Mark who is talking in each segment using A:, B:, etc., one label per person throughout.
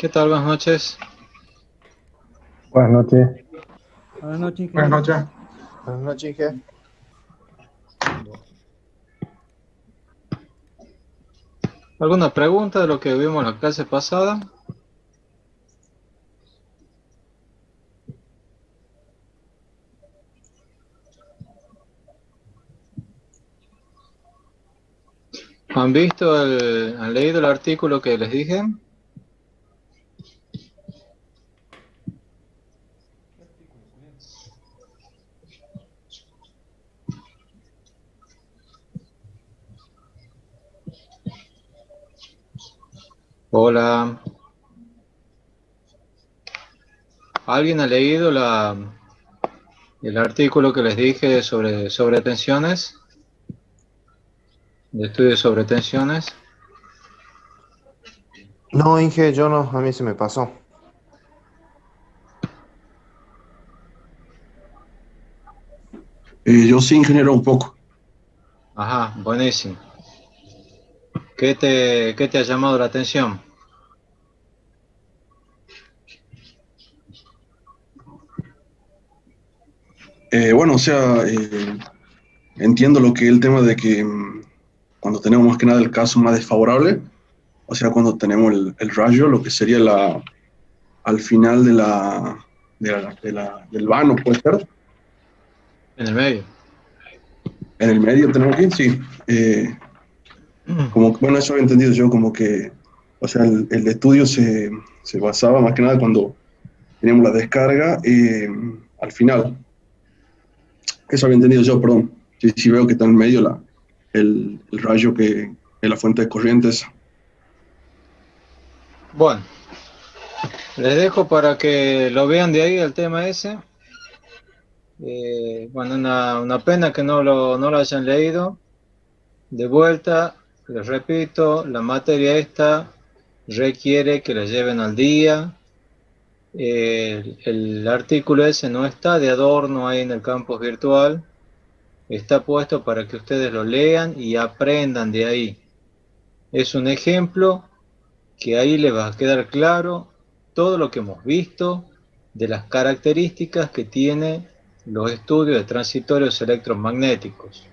A: ¿Qué tal? Buenas noches.
B: Buenas noches.
C: Buenas noches,
D: Buenas
C: Inge.
D: noches.
E: Buenas noches, Inge.
A: ¿Alguna pregunta de lo que vimos en la clase pasada? ¿Han leído el artículo que les dije? Hola. ¿Alguien ha leído el artículo que les dije sobre tensiones? De estudio sobre tensiones.
E: No, Inge, yo no, a mí se me pasó.
D: Yo sí, ingeniero, un poco.
A: Ajá, buenísimo. ¿Qué te ha llamado la atención?
D: Bueno, entiendo lo que es el tema de que cuando tenemos más que nada el caso más desfavorable, o sea, cuando tenemos el rayo, lo que sería al final del vano, puede ser,
A: En el medio.
D: en el medio tenemos aquí, sí. Bueno, eso había entendido yo, como que, o sea, el estudio se basaba más que nada cuando teníamos la descarga al final. Eso había entendido yo, perdón. Sí, sí veo que está en el medio el rayo que es la fuente de corrientes.
A: Bueno, les dejo para que lo vean de ahí el tema ese. Bueno, una pena que no lo hayan leído. De vuelta, les repito, la materia esta requiere que la lleven al día. El artículo ese no está de adorno ahí en el campus virtual, está puesto para que ustedes lo lean y aprendan de ahí. Es un ejemplo que ahí les va a quedar claro todo lo que hemos visto de las características que tienen los estudios de transitorios electromagnéticos,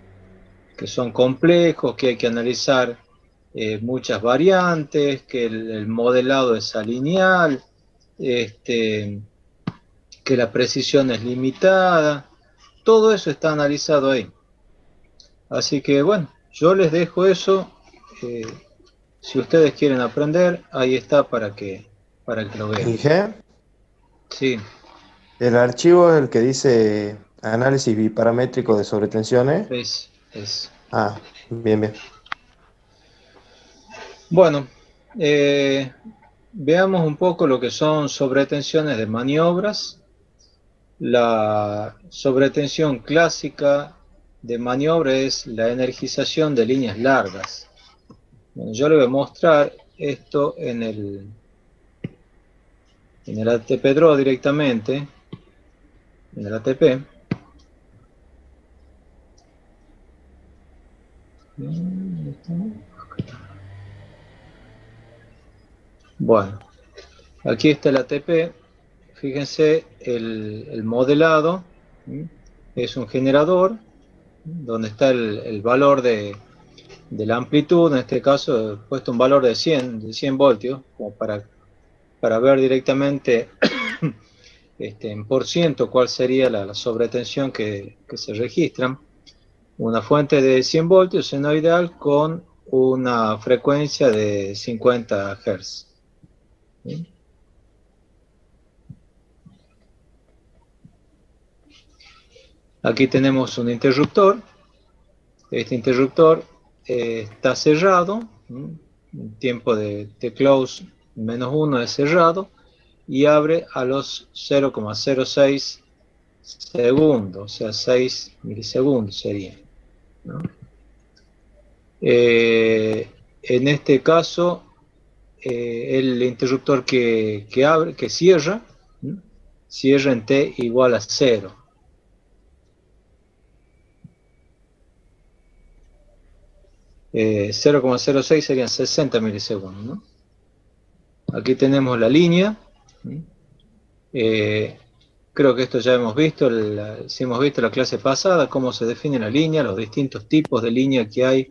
A: que son complejos, que hay que analizar muchas variantes, que el modelado es alineal, este, que la precisión es limitada, todo eso está analizado ahí. Así que bueno, yo les dejo eso. eh, si ustedes quieren aprender, ahí está para que lo vean.
E: Inge,
A: Sí,
E: el archivo es el que dice análisis biparamétrico de sobretensiones.
A: es.
E: Ah, bien, bien.
A: Bueno, eh, veamos un poco lo que son sobretensiones de maniobras. La sobretensión clásica de maniobra es la energización de líneas largas. Bueno, yo le voy a mostrar esto en el ATP Draw directamente, en el ATP. Bueno, aquí está el ATP. Fíjense el modelado. Es un generador donde está el valor de la amplitud. En este caso he puesto un valor de 100 voltios, como para ver directamente en por ciento cuál sería la sobretensión que se registra. Una fuente de 100 voltios senoidal con una frecuencia de 50 Hz. ¿Sí? Aquí tenemos un interruptor. Este interruptor está cerrado. Tiempo de close -1 es cerrado y abre a los 0,06 segundos, o sea, 6 milisegundos sería, ¿no? En este caso, el interruptor que cierra, ¿no? Cierra en t igual a 0. 0,06 serían 60 milisegundos, ¿no? Aquí tenemos la línea. Creo que esto ya hemos visto, si hemos visto la clase pasada, cómo se define la línea, los distintos tipos de línea que hay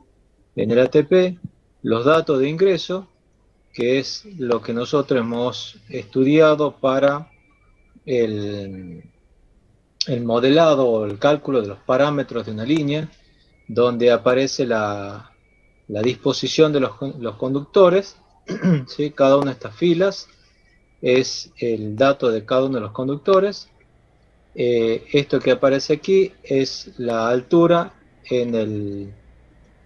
A: en el ATP, los datos de ingreso, que es lo que nosotros hemos estudiado para el modelado o el cálculo de los parámetros de una línea, donde aparece la disposición de los conductores, ¿sí? Cada una de estas filas es el dato de cada uno de los conductores. Esto que aparece aquí es la altura en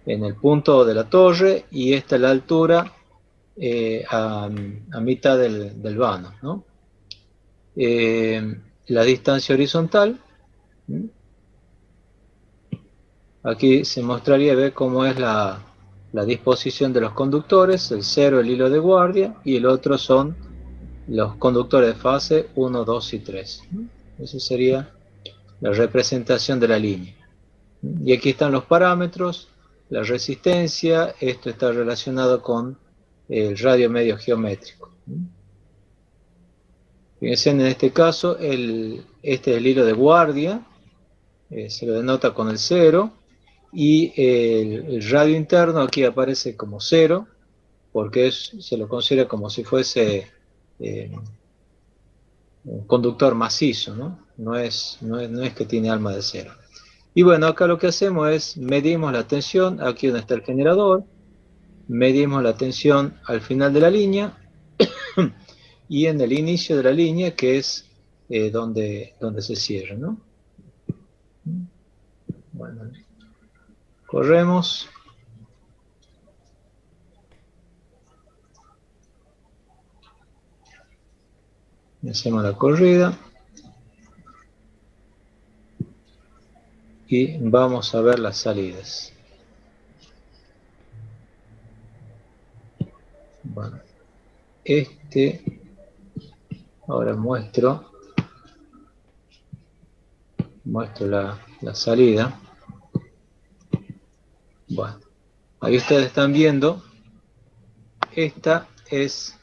A: el punto de la torre, y esta es la altura a mitad del vano, ¿no? La distancia horizontal, aquí se mostraría ver cómo es la disposición de los conductores, el 0 el hilo de guardia, y el otro son los conductores de fase 1, 2 y 3. Eso sería la representación de la línea. Y aquí están los parámetros, la resistencia, esto está relacionado con el radio medio geométrico. Fíjense, en este caso, este es el hilo de guardia, se lo denota con el 0, y el radio interno aquí aparece como 0, porque se lo considera como si fuese un conductor macizo, ¿no? No es que tiene alma de 0. Y bueno, acá lo que hacemos es medimos la tensión, aquí donde está el generador, medimos la tensión al final de la línea y en el inicio de la línea, que es donde se cierra, ¿no? Bueno, corremos. Hacemos la corrida. Y vamos a ver las salidas. Bueno, ahora muestro la salida. Bueno, ahí ustedes están viendo, esta es,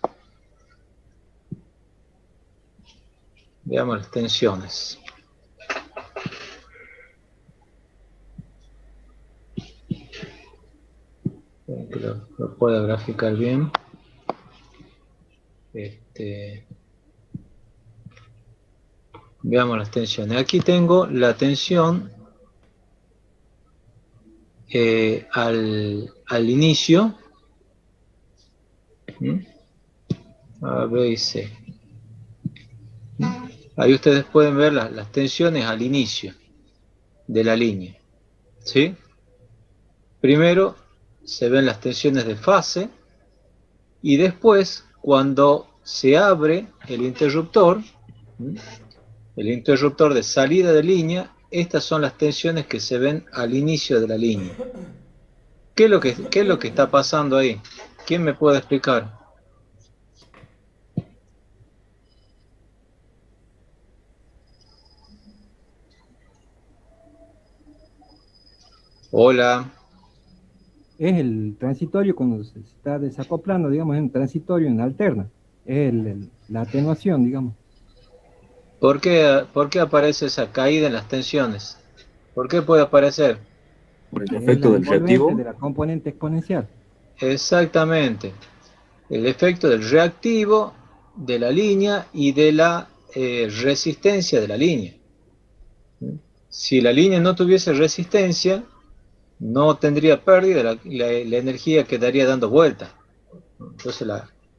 A: veamos las tensiones. Que lo pueda graficar bien. Veamos las tensiones. Aquí tengo la tensión al inicio, A, B y C. Ahí ustedes pueden ver las tensiones al inicio de la línea, ¿sí? Primero se ven las tensiones de fase, y después, cuando se abre el interruptor de salida de línea, estas son las tensiones que se ven al inicio de la línea. ¿Qué es lo que está pasando ahí? ¿Quién me puede explicar? Hola.
C: Es el transitorio cuando se está desacoplando, digamos, es un transitorio en alterna. Es la atenuación, digamos.
A: ¿Por qué aparece esa caída en las tensiones? ¿Por qué puede aparecer?
F: Por el efecto del reactivo.
C: De la componente exponencial.
A: Exactamente. El efecto del reactivo de la línea y de la resistencia de la línea. Si la línea no tuviese resistencia, no tendría pérdida, la energía quedaría dando vuelta. Entonces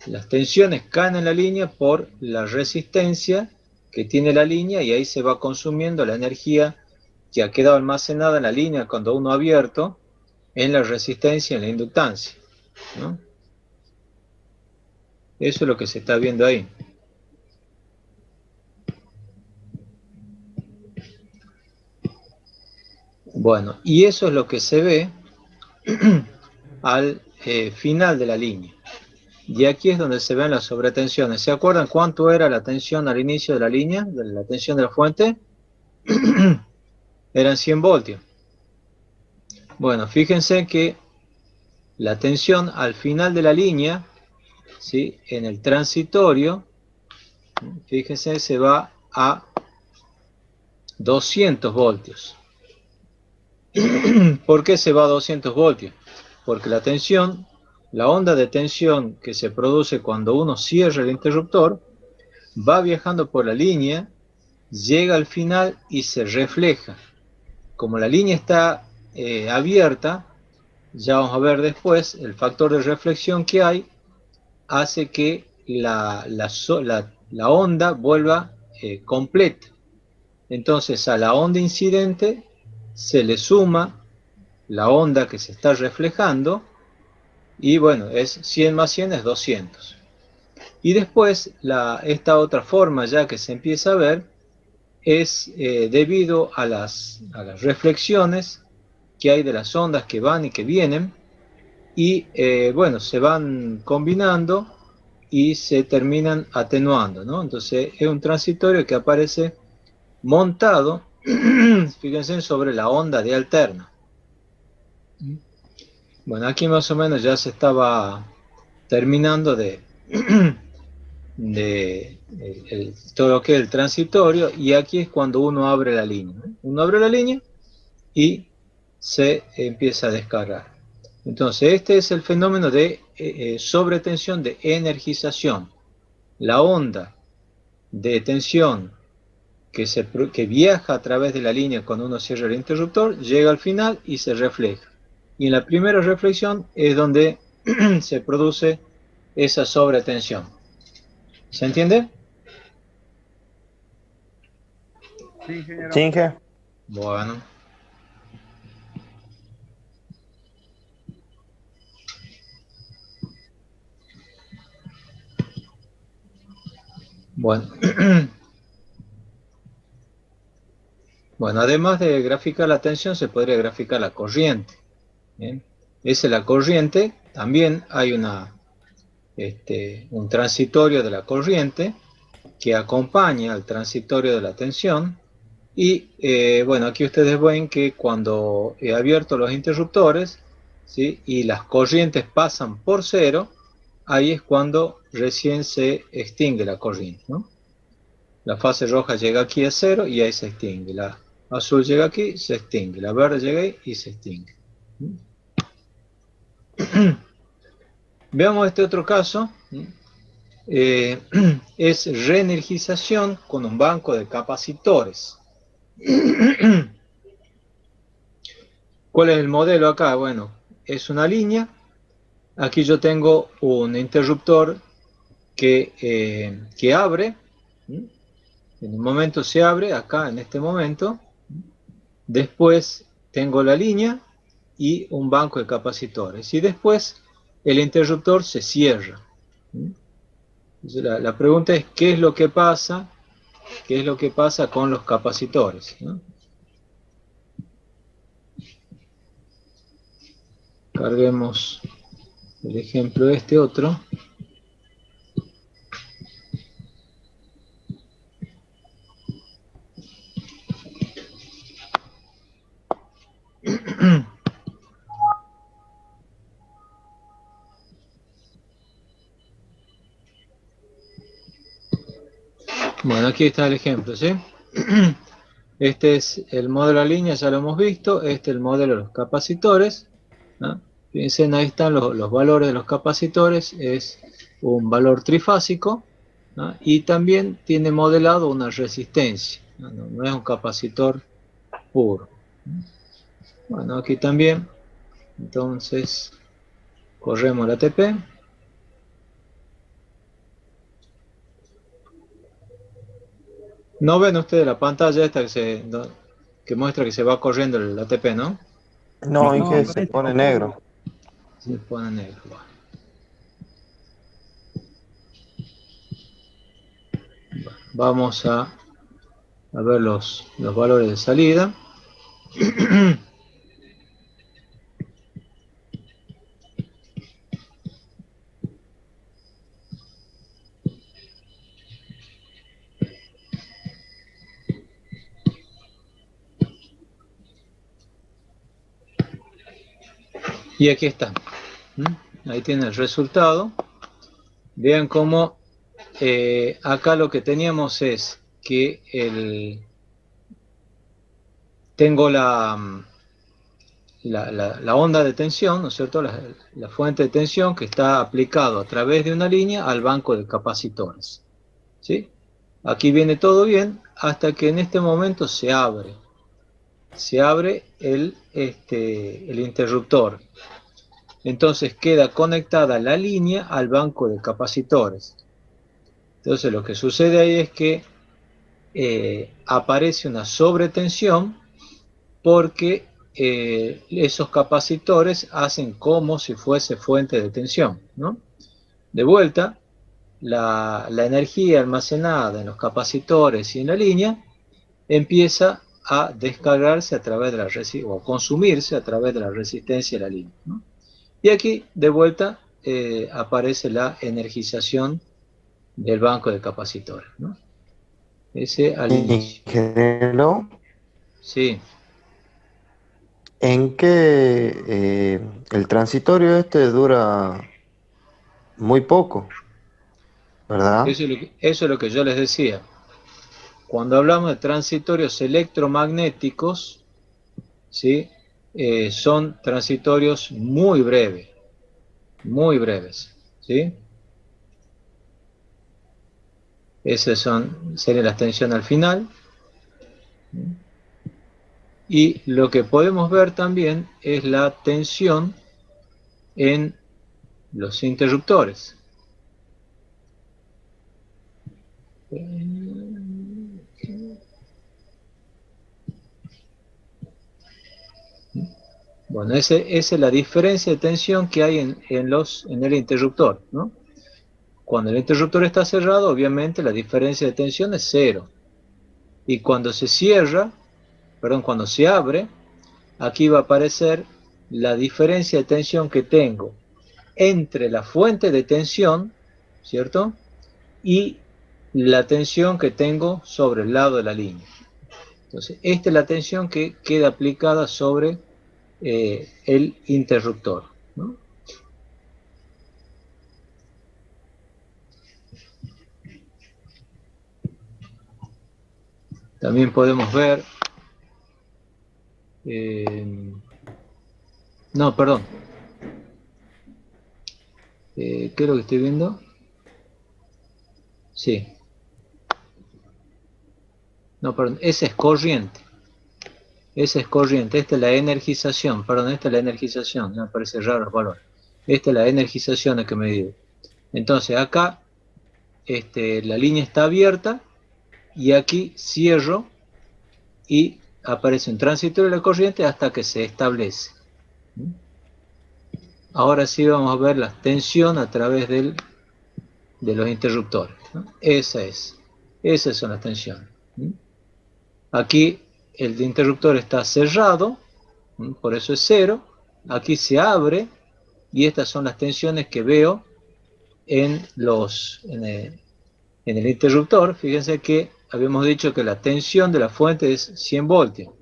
A: las tensiones caen en la línea por la resistencia que tiene la línea, y ahí se va consumiendo la energía que ha quedado almacenada en la línea cuando uno ha abierto, en la resistencia, en la inductancia, ¿no? Eso es lo que se está viendo ahí. Bueno, y eso es lo que se ve al final de la línea. Y aquí es donde se ven las sobretensiones. ¿Se acuerdan cuánto era la tensión al inicio de la línea, de la tensión de la fuente? Eran 100 voltios. Bueno, fíjense que la tensión al final de la línea ¿sí? En el transitorio, fíjense, se va a 200 voltios. ¿Por qué se va a 200 voltios? Porque la tensión, la onda de tensión que se produce cuando uno cierra el interruptor, va viajando por la línea, llega al final y se refleja. Como la línea está abierta, ya vamos a ver después, el factor de reflexión que hay hace que la onda vuelva completa. Entonces a la onda incidente se le suma la onda que se está reflejando y bueno, es 100 más 100 es 200. Y después esta otra forma ya que se empieza a ver es debido a las reflexiones que hay de las ondas que van y que vienen y bueno, se van combinando y se terminan atenuando, ¿no? Entonces es un transitorio que aparece montado, fíjense, sobre la onda de alterna. Bueno, aquí más o menos ya se estaba terminando de todo lo que es el transitorio, y aquí es cuando uno abre la línea, ¿no? Uno abre la línea y se empieza a descargar. Entonces este es el fenómeno de sobretensión de energización. La onda de tensión que viaja a través de la línea cuando uno cierra el interruptor, llega al final y se refleja. Y en la primera reflexión es donde se produce esa sobretensión. ¿Se entiende?
E: Sí, Inge.
A: Bueno. Bueno. Bueno, además de graficar la tensión, se podría graficar la corriente. ¿Bien? Esa es la corriente. También hay un transitorio de la corriente que acompaña al transitorio de la tensión. Y bueno, aquí ustedes ven que cuando he abierto los interruptores, ¿sí? Y las corrientes pasan por cero, ahí es cuando recién se extingue la corriente, ¿no? La fase roja llega aquí a cero y ahí se extingue. La azul llega aquí, se extingue. La verde llega ahí y se extingue. Veamos este otro caso. Es reenergización con un banco de capacitores. ¿Cuál es el modelo acá? Bueno, es una línea. Aquí yo tengo un interruptor que abre. En un momento se abre, acá en este momento. Después tengo la línea y un banco de capacitores. Y después el interruptor se cierra. Entonces la pregunta es, ¿qué es lo que pasa? ¿Qué es lo que pasa con los capacitores? ¿No? Carguemos el ejemplo de este otro. Bueno, aquí está el ejemplo, ¿sí? Este es el modelo de la línea, ya lo hemos visto. Este es el modelo de los capacitores, ¿no? Fíjense, ahí están los valores de los capacitores. Es un valor trifásico, ¿no? Y también tiene modelado una resistencia, ¿no? No es un capacitor puro. Bueno, aquí también. Entonces, corremos la ATP. ¿No ven ustedes la pantalla esta que muestra que se va corriendo el ATP, no?
E: No,
C: No,
E: Inge, se
C: aparece.
E: pone negro.
A: Se pone negro. Bueno. Vamos a ver los valores de salida. Y aquí está. Ahí tiene el resultado. Vean cómo acá lo que teníamos es que tengo la onda de tensión, ¿no es cierto? La fuente de tensión que está aplicado a través de una línea al banco de capacitores, ¿sí? Aquí viene todo bien hasta que en este momento se abre el interruptor. Entonces queda conectada la línea al banco de capacitores. Entonces lo que sucede ahí es que aparece una sobretensión porque esos capacitores hacen como si fuese fuente de tensión, ¿no? De vuelta, la energía almacenada en los capacitores y en la línea empieza a descargarse a través de la resistencia, o consumirse a través de la resistencia de la línea, ¿no? Y aquí, de vuelta, aparece la energización del banco de capacitores, ¿no? Ese al inicio.
E: Ingeniero,
A: Sí.
E: ¿en qué el transitorio este dura muy poco, ¿verdad?
A: Eso es lo que yo les decía. Cuando hablamos de transitorios electromagnéticos, ¿sí? Son transitorios muy breves, ¿sí? Esas sería la tensión al final. Y lo que podemos ver también es la tensión en los interruptores. Bueno, esa es la diferencia de tensión que hay en el interruptor, ¿no? Cuando el interruptor está cerrado, obviamente la diferencia de tensión es cero. Y cuando se cierra, perdón, cuando se abre, aquí va a aparecer la diferencia de tensión que tengo entre la fuente de tensión, ¿cierto? Y la tensión que tengo sobre el lado de la línea. Entonces, esta es la tensión que queda aplicada sobre el interruptor, ¿no? También podemos ver, no, perdón, ¿qué es lo que estoy viendo? Sí, no, perdón, esa es corriente. Esta es la energización, perdón, esta es la energización, me parece raro el valor. Esta es la energización a que me digo. Entonces acá la línea está abierta y aquí cierro y aparece un transitorio de la corriente hasta que se establece. Ahora sí vamos a ver la tensión a través de los interruptores, ¿no? Esas son las tensiones. Aquí el interruptor está cerrado, por eso es cero. Aquí se abre y estas son las tensiones que veo en el interruptor. Fíjense que habíamos dicho que la tensión de la fuente es 100 voltios,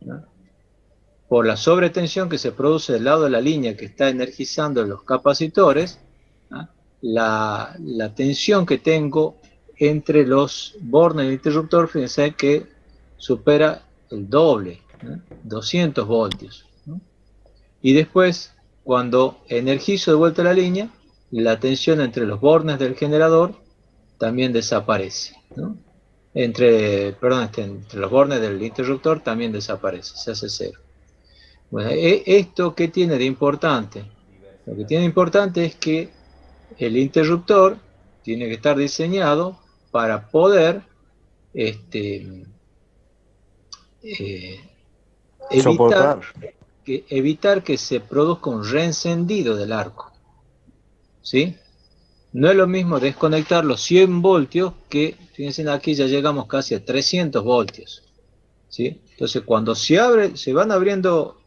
A: ¿no? Por la sobretensión que se produce del lado de la línea que está energizando los capacitores, ¿no? La tensión que tengo entre los bornes del interruptor, fíjense que supera el doble, ¿no? 200 voltios, ¿no? Y después, cuando energizo de vuelta la línea, la tensión entre los bornes del generador también desaparece, ¿no? Entre los bornes del interruptor también desaparece, se hace cero. Bueno, ¿esto qué tiene de importante? Lo que tiene de importante es que el interruptor tiene que estar diseñado para poder
E: Soportar.
A: evitar que se produzca un reencendido del arco, ¿sí? No es lo mismo desconectar los 100 voltios que, fíjense, aquí ya llegamos casi a 300 voltios, ¿sí? Entonces, cuando se van abriendo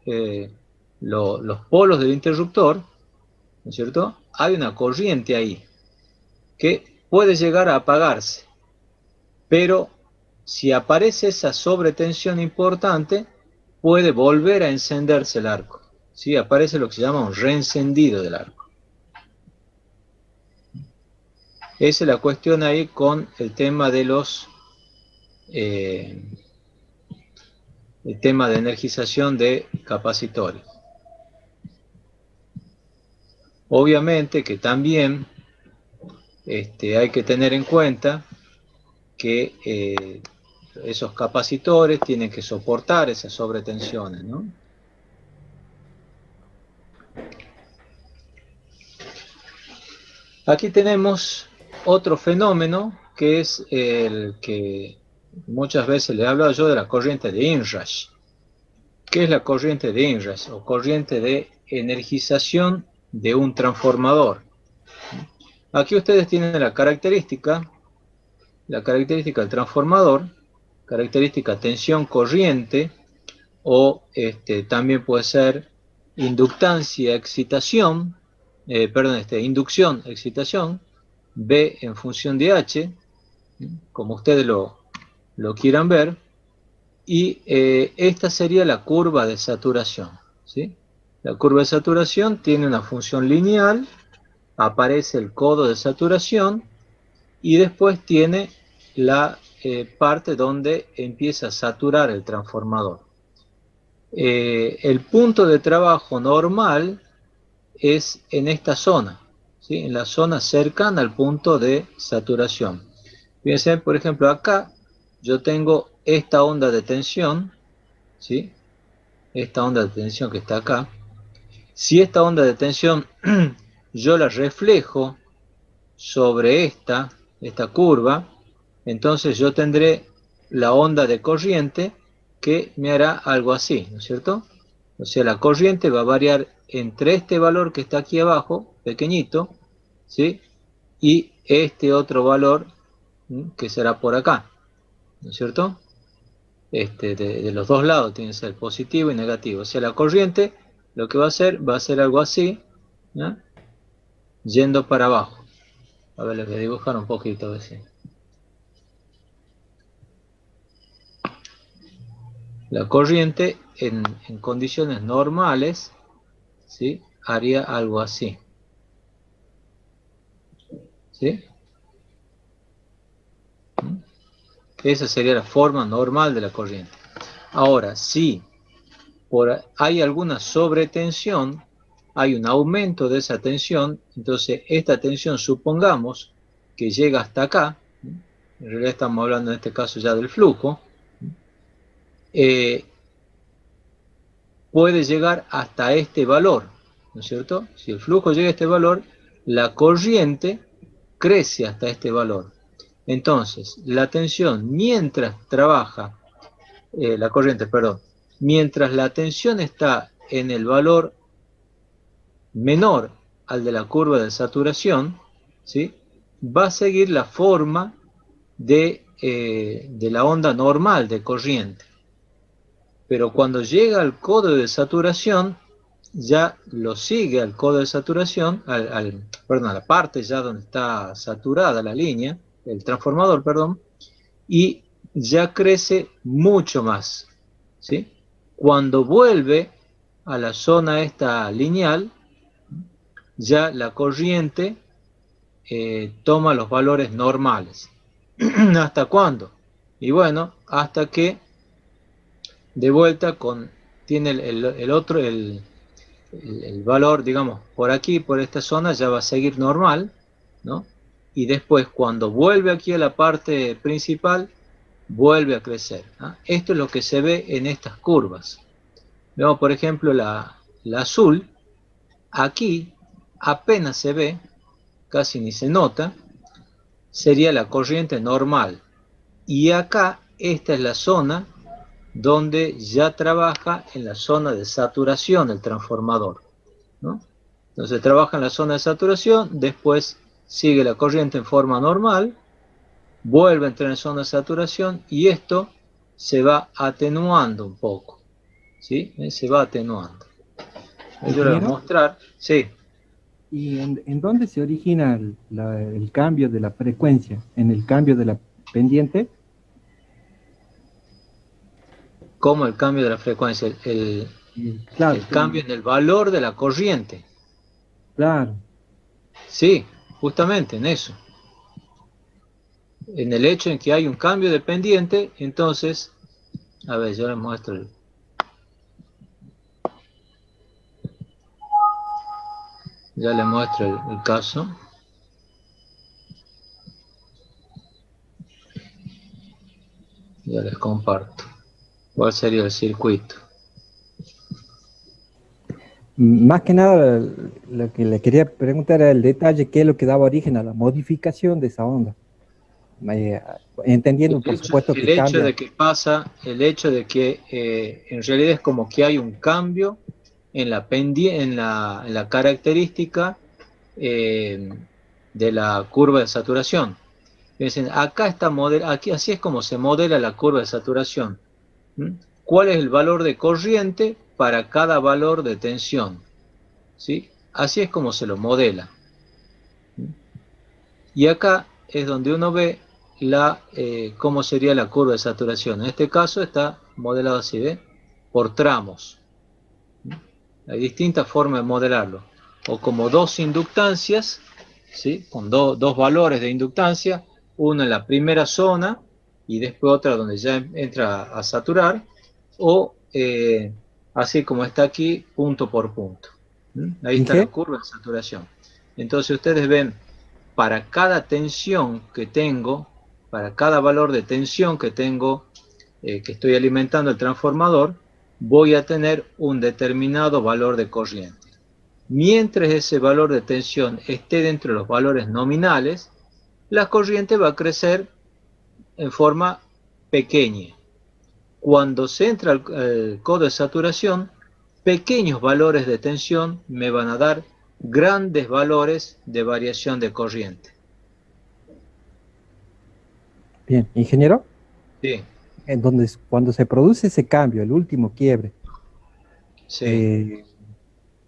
A: los polos del interruptor, ¿no es cierto? Hay una corriente ahí que puede llegar a apagarse, pero si aparece esa sobretensión importante, puede volver a encenderse el arco, ¿sí? Aparece lo que se llama un reencendido del arco. Esa es la cuestión ahí con el tema de los el tema de energización de capacitores. Obviamente que también hay que tener en cuenta que esos capacitores tienen que soportar esas sobretensiones, ¿no? Aquí tenemos otro fenómeno que es el que muchas veces le he hablado yo de la corriente de Inrush. ¿Qué es la corriente de Inrush? O corriente de energización de un transformador. Aquí ustedes tienen la característica del transformador, característica tensión corriente, o también puede ser inductancia, excitación, inducción, excitación, B en función de H, como ustedes lo quieran ver, y esta sería la curva de saturación, ¿sí? La curva de saturación tiene una función lineal, aparece el codo de saturación, y después tiene la parte donde empieza a saturar el transformador. El punto de trabajo normal es en esta zona, ¿sí? En la zona cercana al punto de saturación. Fíjense, por ejemplo, acá yo tengo esta onda de tensión, ¿sí? Esta onda de tensión que está acá. Si esta onda de tensión yo la reflejo sobre esta curva, entonces yo tendré la onda de corriente que me hará algo así, ¿no es cierto? O sea, la corriente va a variar entre este valor que está aquí abajo, pequeñito, ¿sí? Y este otro valor que será por acá, ¿no es cierto? De los dos lados tiene que ser positivo y negativo. O sea, la corriente lo que va a ser algo así, ¿no? Yendo para abajo. A ver, les voy a dibujar un poquito, a ver si. La corriente en condiciones normales, ¿sí? Haría algo así, ¿sí? Esa sería la forma normal de la corriente. Ahora, si hay alguna sobretensión, hay un aumento de esa tensión, entonces esta tensión supongamos que llega hasta acá, en realidad estamos hablando en este caso ya del flujo, puede llegar hasta este valor, ¿no es cierto? Si el flujo llega a este valor, la corriente crece hasta este valor. Entonces, la tensión mientras trabaja, la corriente, perdón, mientras la tensión está en el valor menor al de la curva de saturación, ¿sí? Va a seguir la forma de la onda normal de corriente. Pero cuando llega al codo de saturación, ya lo sigue al codo de saturación, perdón, a la parte ya donde está saturada la línea, el transformador, perdón, y ya crece mucho más, ¿sí? Cuando vuelve a la zona esta lineal, ya la corriente toma los valores normales. ¿Hasta cuándo? Y bueno, hasta que de vuelta tiene el valor, digamos, por aquí, por esta zona, ya va a seguir normal, ¿no? Y después, cuando vuelve aquí a la parte principal, vuelve a crecer, ¿no? Esto es lo que se ve en estas curvas. Vemos, por ejemplo, la azul, aquí apenas se ve, casi ni se nota, sería la corriente normal. Y acá, esta es la zona donde ya trabaja en la zona de saturación el transformador, ¿no? Entonces trabaja en la zona de saturación, después sigue la corriente en forma normal, vuelve a entrar en zona de saturación y esto se va atenuando un poco, ¿sí? Se va atenuando. Yo les voy a mostrar, sí.
C: ¿Y en dónde se origina el cambio de la frecuencia? ¿En el cambio de la pendiente?
A: ¿Cómo el cambio de la frecuencia?
C: Claro,
A: el cambio en el valor de la corriente.
C: Claro.
A: Sí, justamente en eso. en el hecho en que hay un cambio de pendiente, entonces, a ver, yo les muestro el caso. Ya les comparto. ¿Cuál sería el circuito?
C: Más que nada, lo que le quería preguntar era el detalle, qué es lo que daba origen a la modificación de esa onda. Entendiendo, por supuesto,
A: El
C: que
A: hecho
C: cambia.
A: de que pasa, el hecho de que en realidad es como que hay un cambio en la característica de la curva de saturación. Dicen, acá está aquí así es como se modela la curva de saturación. ¿Mm? ¿Cuál es el valor de corriente para cada valor de tensión? ¿Sí? Así es como se lo modela. ¿Mm? Y acá es donde uno ve cómo sería la curva de saturación. En este caso está modelado así, ¿ve? Por tramos. ¿Mm? Hay distintas formas de modelarlo. O como dos inductancias, ¿sí? Con dos valores de inductancia, uno en la primera zona y después otra donde ya entra a saturar, o así como está aquí, punto por punto. ¿Mm? Ahí está la
C: Inge,
A: curva de saturación. Entonces ustedes ven, para cada tensión que tengo, para cada valor de tensión que tengo, que estoy alimentando el transformador, voy a tener un determinado valor de corriente. Mientras ese valor de tensión esté dentro de los valores nominales, la corriente va a crecer en forma pequeña. Cuando se entra al codo de saturación, pequeños valores de tensión me van a dar grandes valores de variación de corriente.
C: bien, ingeniero,
A: Sí,
C: en donde cuando se produce ese cambio, el último quiebre,
A: sí.
C: eh,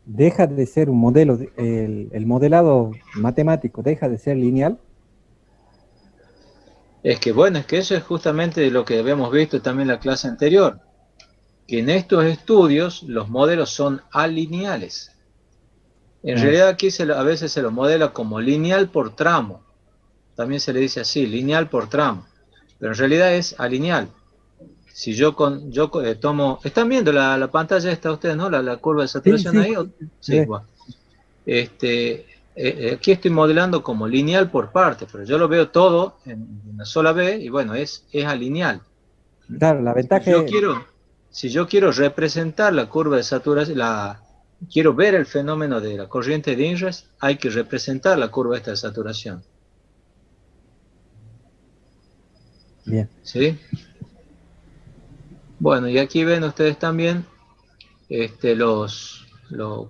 C: deja de ser un modelo, el modelado matemático deja de ser lineal.
A: Es que bueno, es que eso es justamente lo que habíamos visto también en la clase anterior, que en estos estudios los modelos son alineales. En
C: Ah,
A: realidad aquí a veces se lo modela como lineal por tramo, también se le dice así, lineal por tramo, pero en realidad es alineal. Si tomo, ¿están viendo la pantalla esta ustedes, no? La curva de
C: sí,
A: saturación
C: sí,
A: ahí.
C: se
A: Sí,
C: ve.
A: bueno. Aquí estoy modelando como lineal por partes, pero yo lo veo todo en una sola vez y bueno, es alineal.
C: Claro, la
A: Si
C: ventaja
A: yo
C: es,
A: quiero, si yo quiero representar la curva de saturación, quiero ver el fenómeno de la corriente de Inres, hay que representar la curva esta de saturación.
C: bien,
A: ¿Sí? Bueno, y aquí ven ustedes también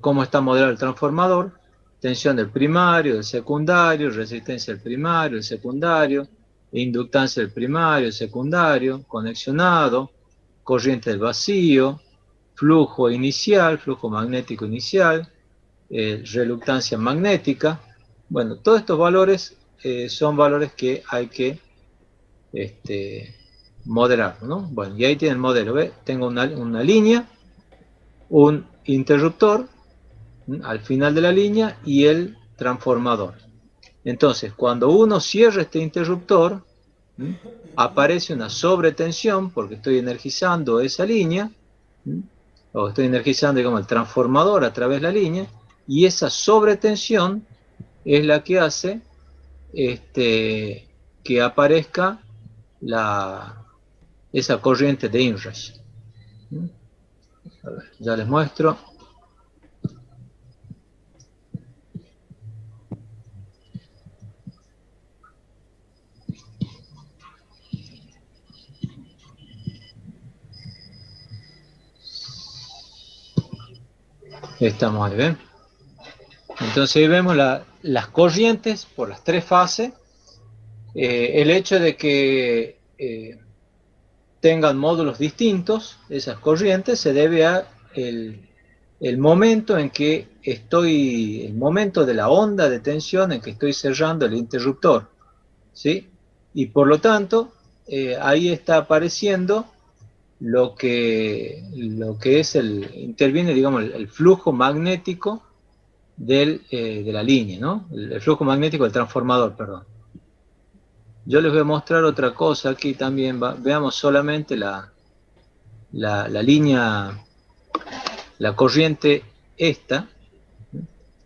A: cómo está modelado el transformador, tensión del primario, del secundario, resistencia del primario, del secundario, inductancia del primario, del secundario, conexionado, corriente del vacío, flujo inicial, flujo magnético inicial, reluctancia magnética. Bueno, todos estos valores son valores que hay que modelar, ¿no? Bueno, y ahí tiene el modelo, ¿ve? Tengo una línea, un interruptor al final de la línea y el transformador. Entonces, cuando uno cierra este interruptor, aparece una sobretensión porque estoy energizando esa línea, o estoy energizando, digamos, el transformador a través de la línea, y esa sobretensión es la que hace que aparezca esa corriente de inrush. Ya les muestro. Estamos ahí, ¿ven? Entonces ahí vemos las corrientes por las tres fases. El hecho de que tengan módulos distintos, esas corrientes, se debe a el momento en que el momento de la onda de tensión en que estoy cerrando el interruptor, ¿sí? Y por lo tanto, ahí está apareciendo lo que interviene, digamos, el flujo magnético de la línea, ¿no? El flujo magnético del transformador, perdón. yo les voy a mostrar otra cosa aquí también. Veamos solamente la línea, la corriente esta.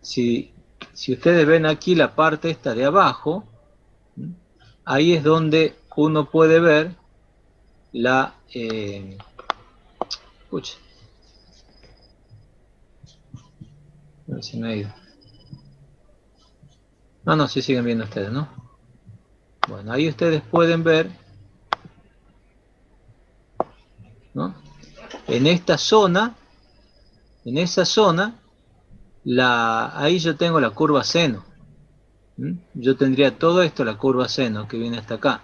A: Si ustedes ven aquí la parte esta de abajo, ahí es donde uno puede ver la... escuche. A ver si me ha ido. No, sí siguen viendo ustedes, ¿no? Bueno, ahí ustedes pueden ver, ¿no? En esta zona, ahí yo tengo la curva seno. Yo tendría todo esto, la curva seno, que viene hasta acá,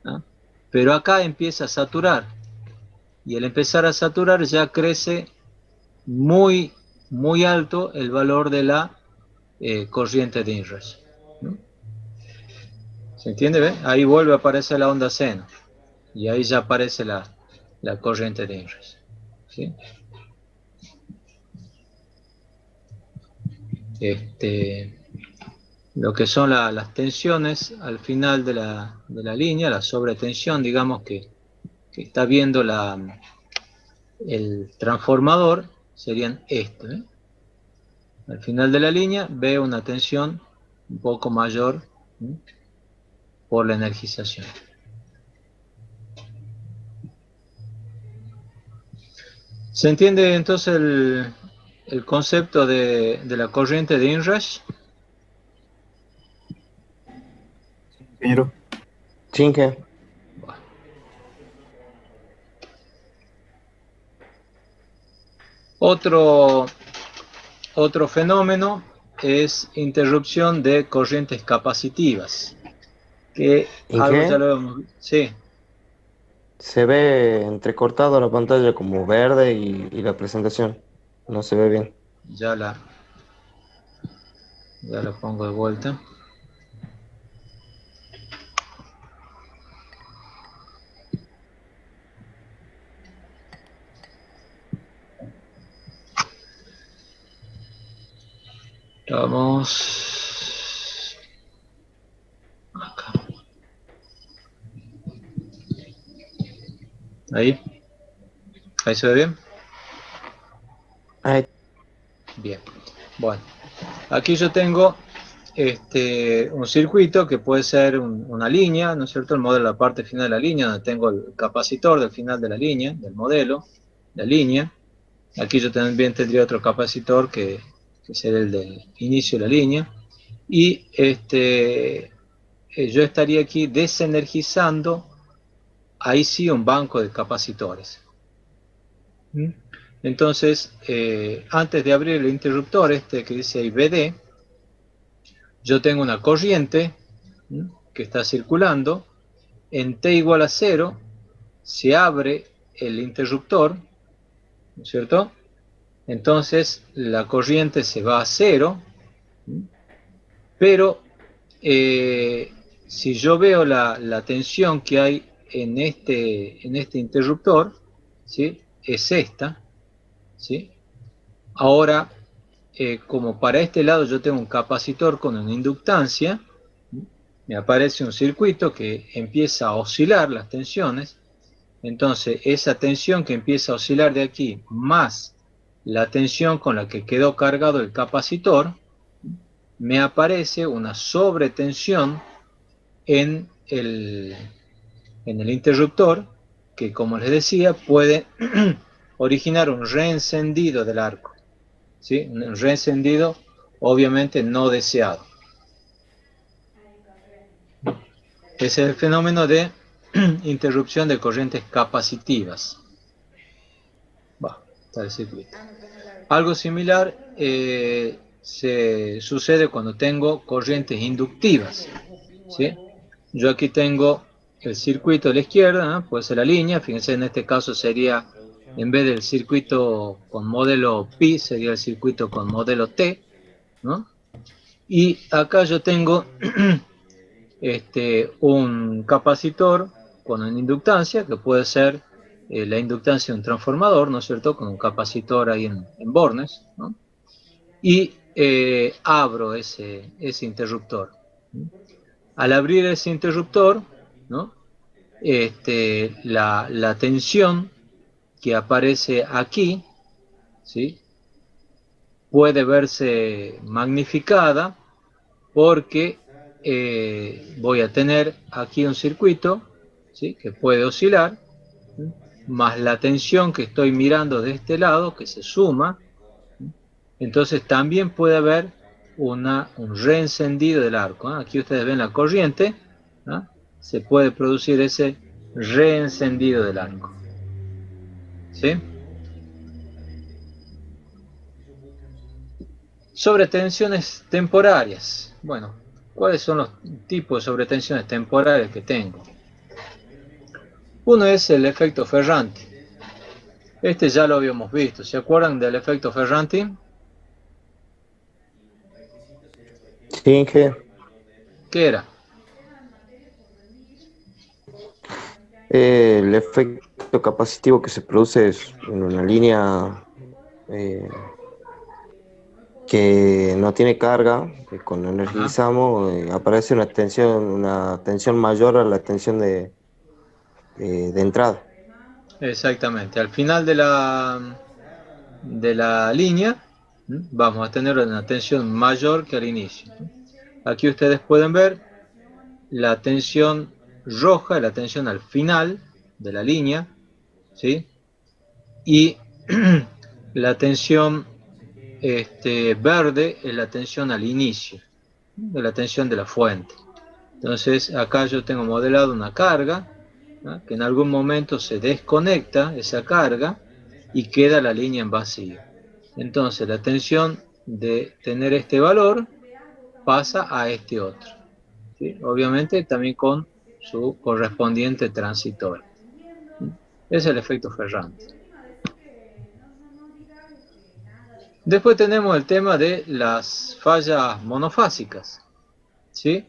A: ¿no? Pero acá empieza a saturar. Y al empezar a saturar ya crece muy, muy alto el valor de la corriente de inrush, ¿no? ¿Se entiende? ¿Ve? Ahí vuelve a aparecer la onda seno. Y ahí ya aparece la corriente de inrush, ¿sí? Lo que son las tensiones al final de la línea, la sobretensión, digamos que está viendo el transformador, serían esto, ¿eh? Al final de la línea ve una tensión un poco mayor, ¿sí?, por la energización. ¿Se entiende entonces el concepto de la corriente de inrush?
F: Ingeniero.
E: Chinque.
A: Otro fenómeno es interrupción de corrientes capacitivas, que
E: ¿En
A: algo ya
E: qué?
A: lo hemos visto. Sí,
E: Se ve entrecortado la pantalla como verde y la presentación. No se ve bien.
A: ya la pongo de vuelta. Vamos acá. Ahí se ve bien.
E: Ahí.
A: Bien, bueno, aquí yo tengo un circuito que puede ser una línea, ¿no es cierto? El modelo, la parte final de la línea, donde tengo el capacitor del final de la línea, del modelo, la línea. Aquí yo también tendría otro capacitor que sería el del inicio de la línea. Y yo estaría aquí desenergizando, ahí sí, un banco de capacitores. Entonces, antes de abrir el interruptor que dice ahí BD, yo tengo una corriente que está circulando. En T igual a 0 se abre el interruptor, ¿no es cierto? Entonces la corriente se va a 0, pero si yo veo la tensión que hay en este interruptor, ¿sí?, es esta, ¿sí? Ahora, como para este lado yo tengo un capacitor con una inductancia, me aparece un circuito que empieza a oscilar las tensiones. Entonces esa tensión que empieza a oscilar de aquí, más la tensión con la que quedó cargado el capacitor, me aparece una sobretensión en el interruptor, que, como les decía, puede originar un reencendido del arco, ¿sí? Un reencendido obviamente no deseado. Ese es el fenómeno de interrupción de corrientes capacitivas. Está el circuito. Algo similar se sucede cuando tengo corrientes inductivas, ¿sí? Yo aquí tengo el circuito a la izquierda, ¿no? Puede ser la línea. Fíjense, en este caso sería, en vez del circuito con modelo pi, sería el circuito con modelo T, ¿no? Y acá yo tengo un capacitor con una inductancia, que puede ser la inductancia de un transformador, ¿no es cierto?, con un capacitor ahí en bornes, ¿no? Y abro ese interruptor. Al abrir ese interruptor, ¿no? La tensión que aparece aquí, ¿sí? Puede verse magnificada porque voy a tener aquí un circuito, ¿sí? Que puede oscilar, ¿sí? Más la tensión que estoy mirando de este lado, que se suma. Entonces también puede haber un reencendido del arco, ¿eh? Aquí ustedes ven la corriente, ¿no? Se puede producir ese reencendido del arco, ¿sí? Sobretensiones temporarias. Bueno, ¿cuáles son los tipos de sobretensiones temporarias que tengo? Uno es el efecto Ferranti. Este ya lo habíamos visto. ¿Se acuerdan del efecto Ferranti?
E: Sí, que
A: ¿Qué era?
E: el efecto capacitivo que se produce es en una línea que no tiene carga, que cuando
A: Ajá.
E: energizamos aparece una tensión mayor a la tensión de entrada.
A: Exactamente. Al final de la línea, vamos a tener una tensión mayor que al inicio. Aquí ustedes pueden ver la tensión roja, la tensión al final de la línea, ¿sí? Y la tensión verde es la tensión al inicio, de la tensión de la fuente. Entonces acá yo tengo modelado una carga, ¿no? Que en algún momento se desconecta esa carga y queda la línea en vacío. Entonces la tensión de tener este valor pasa a este otro, ¿sí? Obviamente también con su correspondiente transitorio. Es el efecto Ferranti. Después tenemos el tema de las fallas monofásicas, ¿sí?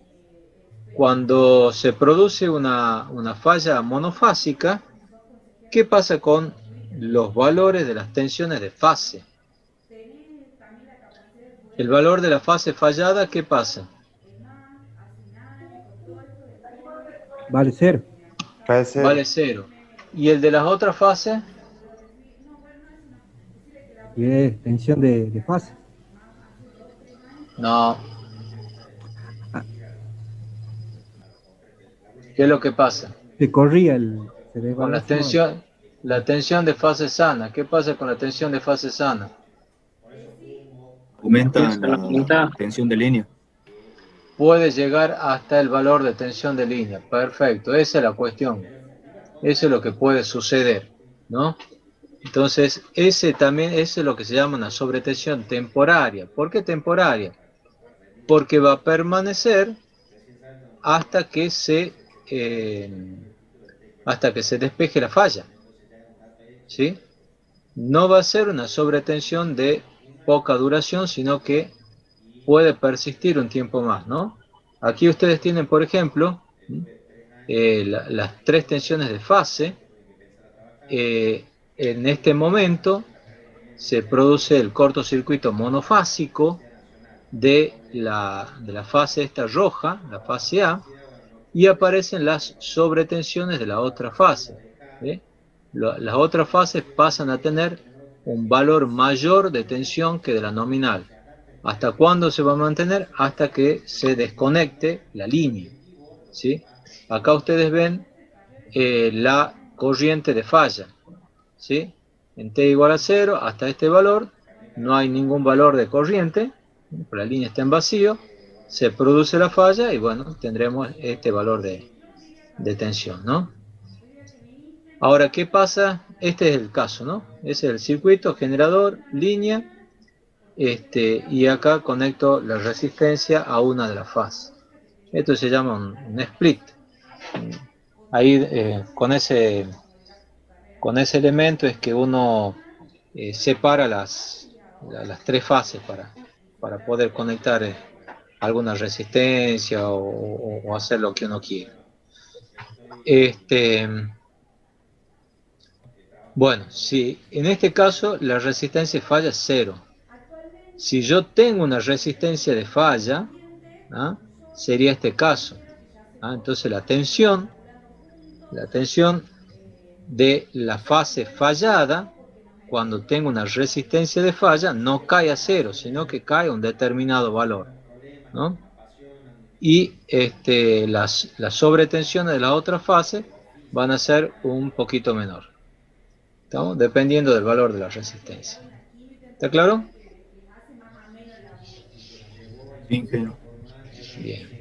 A: Cuando se produce una falla monofásica, ¿qué pasa con los valores de las tensiones de fase? El valor de la fase fallada, ¿qué pasa?
C: Vale cero.
E: Puede ser.
A: Vale cero. ¿Y el de las otras fases?
C: Y es tensión de fase.
A: No.
C: Ah,
A: ¿Qué es lo que pasa?
C: se
A: Con
C: desbalanceó.
A: la tensión de fase sana. ¿Qué pasa con la tensión de fase sana?
F: Aumenta la tensión de línea.
A: Puede llegar hasta el valor de tensión de línea. Perfecto, esa es la cuestión. Eso es lo que puede suceder, ¿no? Entonces, eso es lo que se llama una sobretensión temporaria. ¿Por qué temporaria? Porque va a permanecer hasta que se despeje la falla, ¿sí? No va a ser una sobretensión de poca duración, sino que puede persistir un tiempo más, ¿no? Aquí ustedes tienen, por ejemplo, las tres tensiones de fase. En este momento se produce el cortocircuito monofásico de la fase esta roja, la fase A, y aparecen las sobretensiones de la otra fase, ¿sí? Las otras fases pasan a tener un valor mayor de tensión que de la nominal. ¿Hasta cuándo se va a mantener? Hasta que se desconecte la línea, ¿sí? Acá ustedes ven la corriente de falla, ¿sí? En t igual a 0 hasta este valor no hay ningún valor de corriente, la línea está en vacío, se produce la falla y bueno, tendremos este valor de tensión, ¿no? Ahora, ¿qué pasa? Este es el caso, ¿no? Ese es el circuito, generador, línea, y acá conecto la resistencia a una de las fases. Esto se llama un split. Ahí con ese elemento es que uno separa las tres fases para poder conectar alguna resistencia o hacer lo que uno quiera. Bueno, si en este caso la resistencia de falla es 0. Si yo tengo una resistencia de falla, ¿ah? Sería este caso. ¿Ah? Entonces la tensión La tensión de la fase fallada, cuando tengo una resistencia de falla, no cae a cero, sino que cae a un determinado valor, ¿no? Y las sobretensiones de la otra fase van a ser un poquito menor, ¿no? Dependiendo del valor de la resistencia. ¿Está claro?
F: Sí, ingeniero.
A: Bien.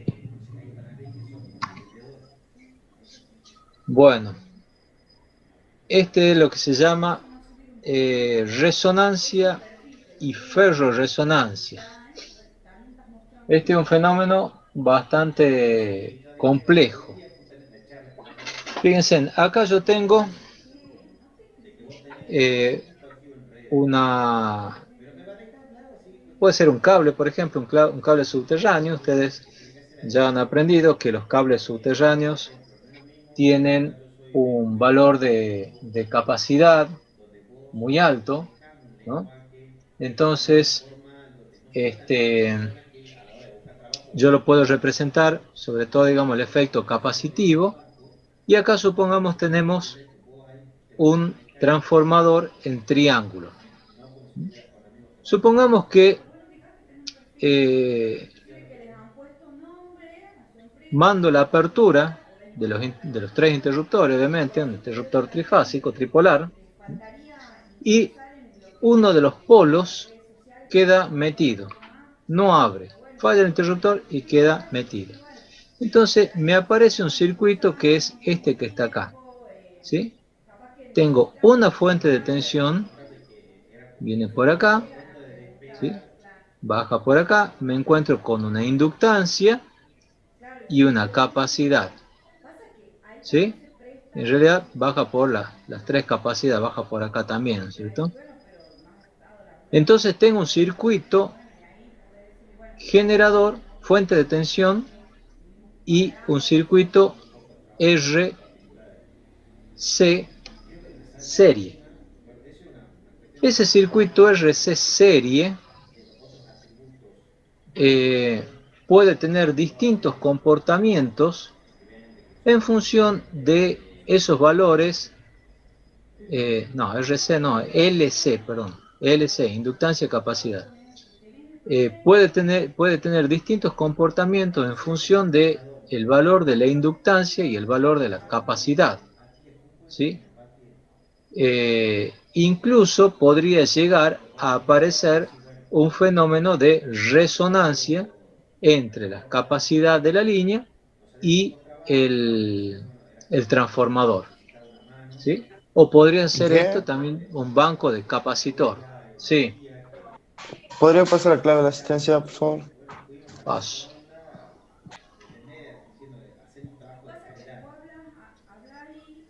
A: Bueno, este es lo que se llama resonancia y ferroresonancia. Este es un fenómeno bastante complejo. Fíjense, acá yo tengo puede ser un cable, por ejemplo, un cable subterráneo. Ustedes ya han aprendido que los cables subterráneos tienen un valor de capacidad muy alto, ¿no? Entonces, yo lo puedo representar, sobre todo, digamos, el efecto capacitivo, y acá supongamos tenemos un transformador en triángulo. Supongamos que mando la apertura de los tres interruptores, obviamente, un interruptor trifásico, tripolar, y uno de los polos queda metido, no abre, falla el interruptor y queda metido. Entonces me aparece un circuito que es este que está acá, ¿sí? Tengo una fuente de tensión, viene por acá, ¿sí? Baja por acá, me encuentro con una inductancia y una capacidad, ¿sí? En realidad baja por las tres capacidades, baja por acá también, ¿no es cierto? Entonces tengo un circuito generador, fuente de tensión y un circuito RC serie. Ese circuito RC serie puede tener distintos comportamientos en función de esos valores, LC, perdón, LC, inductancia capacidad. Puede tener distintos comportamientos en función de el valor de la inductancia y el valor de la capacidad, ¿sí? Incluso podría llegar a aparecer un fenómeno de resonancia entre la capacidad de la línea y el transformador, ¿sí? O podría ser esto
E: ¿Qué?
A: también un banco de capacitor. Sí,
E: ¿Podría pasar la clave de la asistencia, por favor?
A: paso.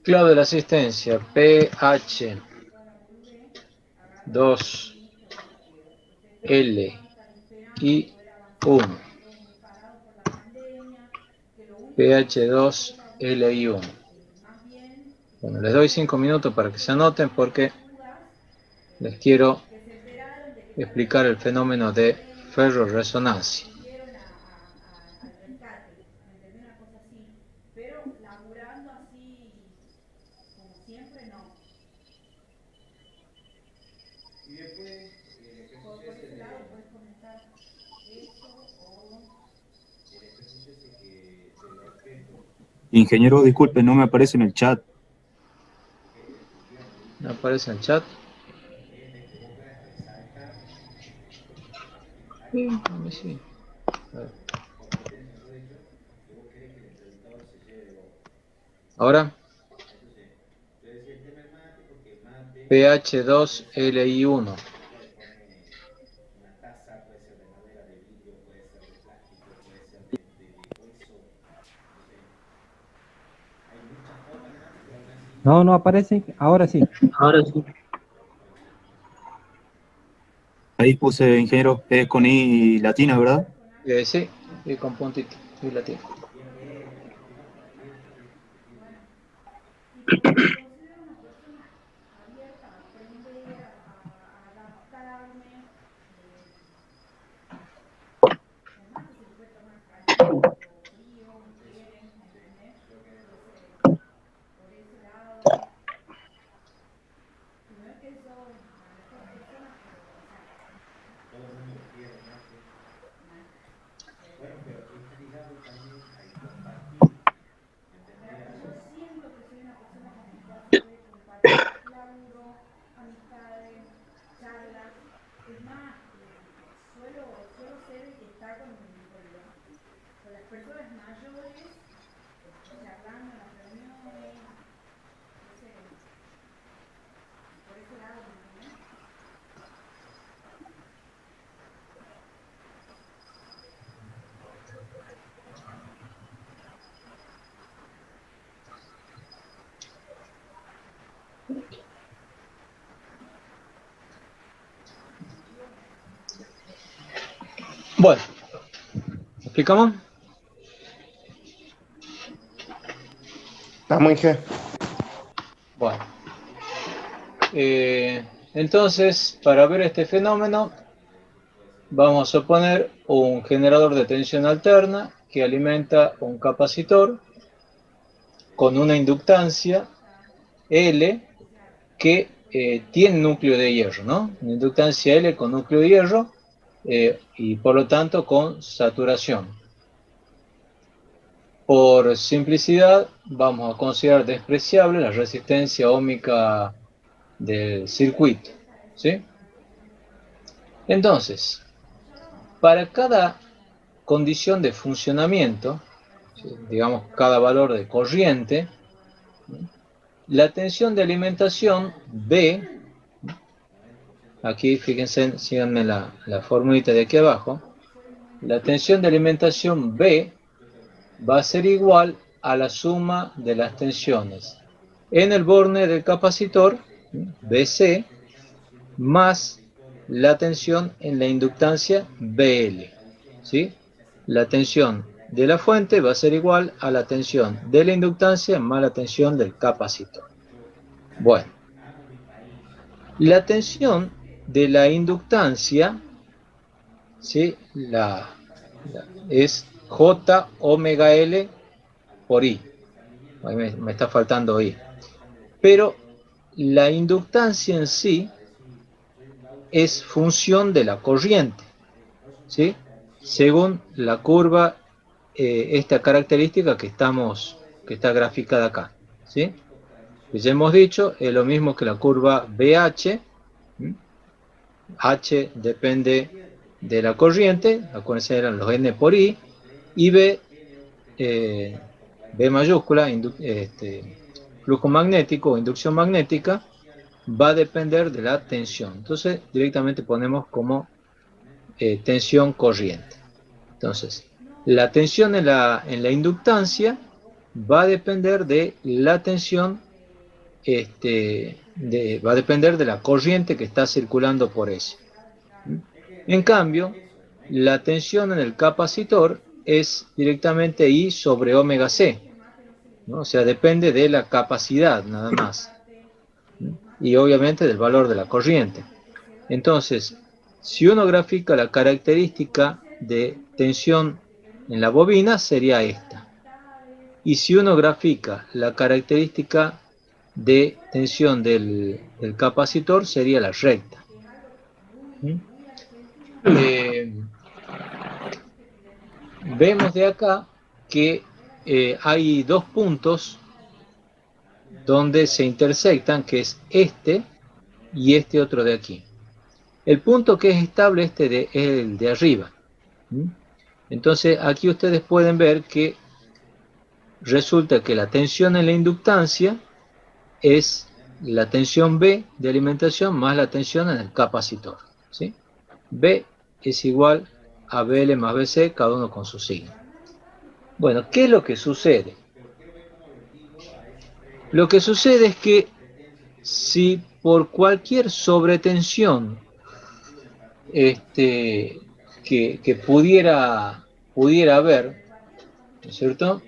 A: Clave de la asistencia, PH2LI1. PH2LI1. Bueno, les doy 5 minutos para que se anoten porque les quiero explicar el fenómeno de ferroresonancia.
F: Ingeniero, disculpe, no me aparece en el chat.
A: ¿Me aparece en el chat? Sí, a mí sí. A ver. Ahora, PH2LI1.
C: No, no aparece, ahora sí.
F: Ahora sí. Ahí puse, ingeniero, es con I latina, ¿verdad?
A: Sí, y con puntito, y latino. Bueno, ¿explicamos?
E: Estamos, Inge.
A: Bueno, entonces, para ver este fenómeno, vamos a suponer un generador de tensión alterna que alimenta un capacitor con una inductancia L que tiene núcleo de hierro, ¿no? Una inductancia L con núcleo de hierro y por lo tanto con saturación. Por simplicidad, vamos a considerar despreciable la resistencia ohmica del circuito, ¿sí? Entonces, para cada condición de funcionamiento, digamos cada valor de corriente, la tensión de alimentación B, aquí fíjense, síganme la formulita de aquí abajo, la tensión de alimentación B va a ser igual a la suma de las tensiones en el borne del capacitor, BC, más la tensión en la inductancia BL, ¿sí? La tensión de la fuente va a ser igual a la tensión de la inductancia más la tensión del capacitor. Bueno, la tensión de la inductancia, ¿sí? Es J omega L por I. Ahí me está faltando I. Pero la inductancia en sí es función de la corriente, ¿sí? Según la curva, esta característica que está graficada acá, ¿sí? Que ya hemos dicho, es lo mismo que la curva BH. H depende de la corriente, acuérdense eran los N por I, y B mayúscula, flujo magnético o inducción magnética, va a depender de la tensión. Entonces, directamente ponemos como tensión corriente. Entonces, la tensión en la inductancia va a depender de la tensión, va a depender de la corriente que está circulando por ese. En cambio, la tensión en el capacitor es directamente I sobre omega C, ¿no? O sea, depende de la capacidad nada más, ¿no? Y obviamente del valor de la corriente. Entonces, si uno grafica la característica de tensión en la bobina, sería esta. Y si uno grafica la característica de tensión del capacitor, sería la recta. Vemos de acá que hay dos puntos donde se intersectan, que es este y este otro de aquí. El punto que es estable es el de arriba. Entonces aquí ustedes pueden ver que resulta que la tensión en la inductancia es la tensión B de alimentación más la tensión en el capacitor, ¿sí? B es igual a BL más BC, cada uno con su signo. Bueno, ¿qué es lo que sucede? Lo que sucede es que si por cualquier sobretensión que pudiera haber, ¿no es cierto?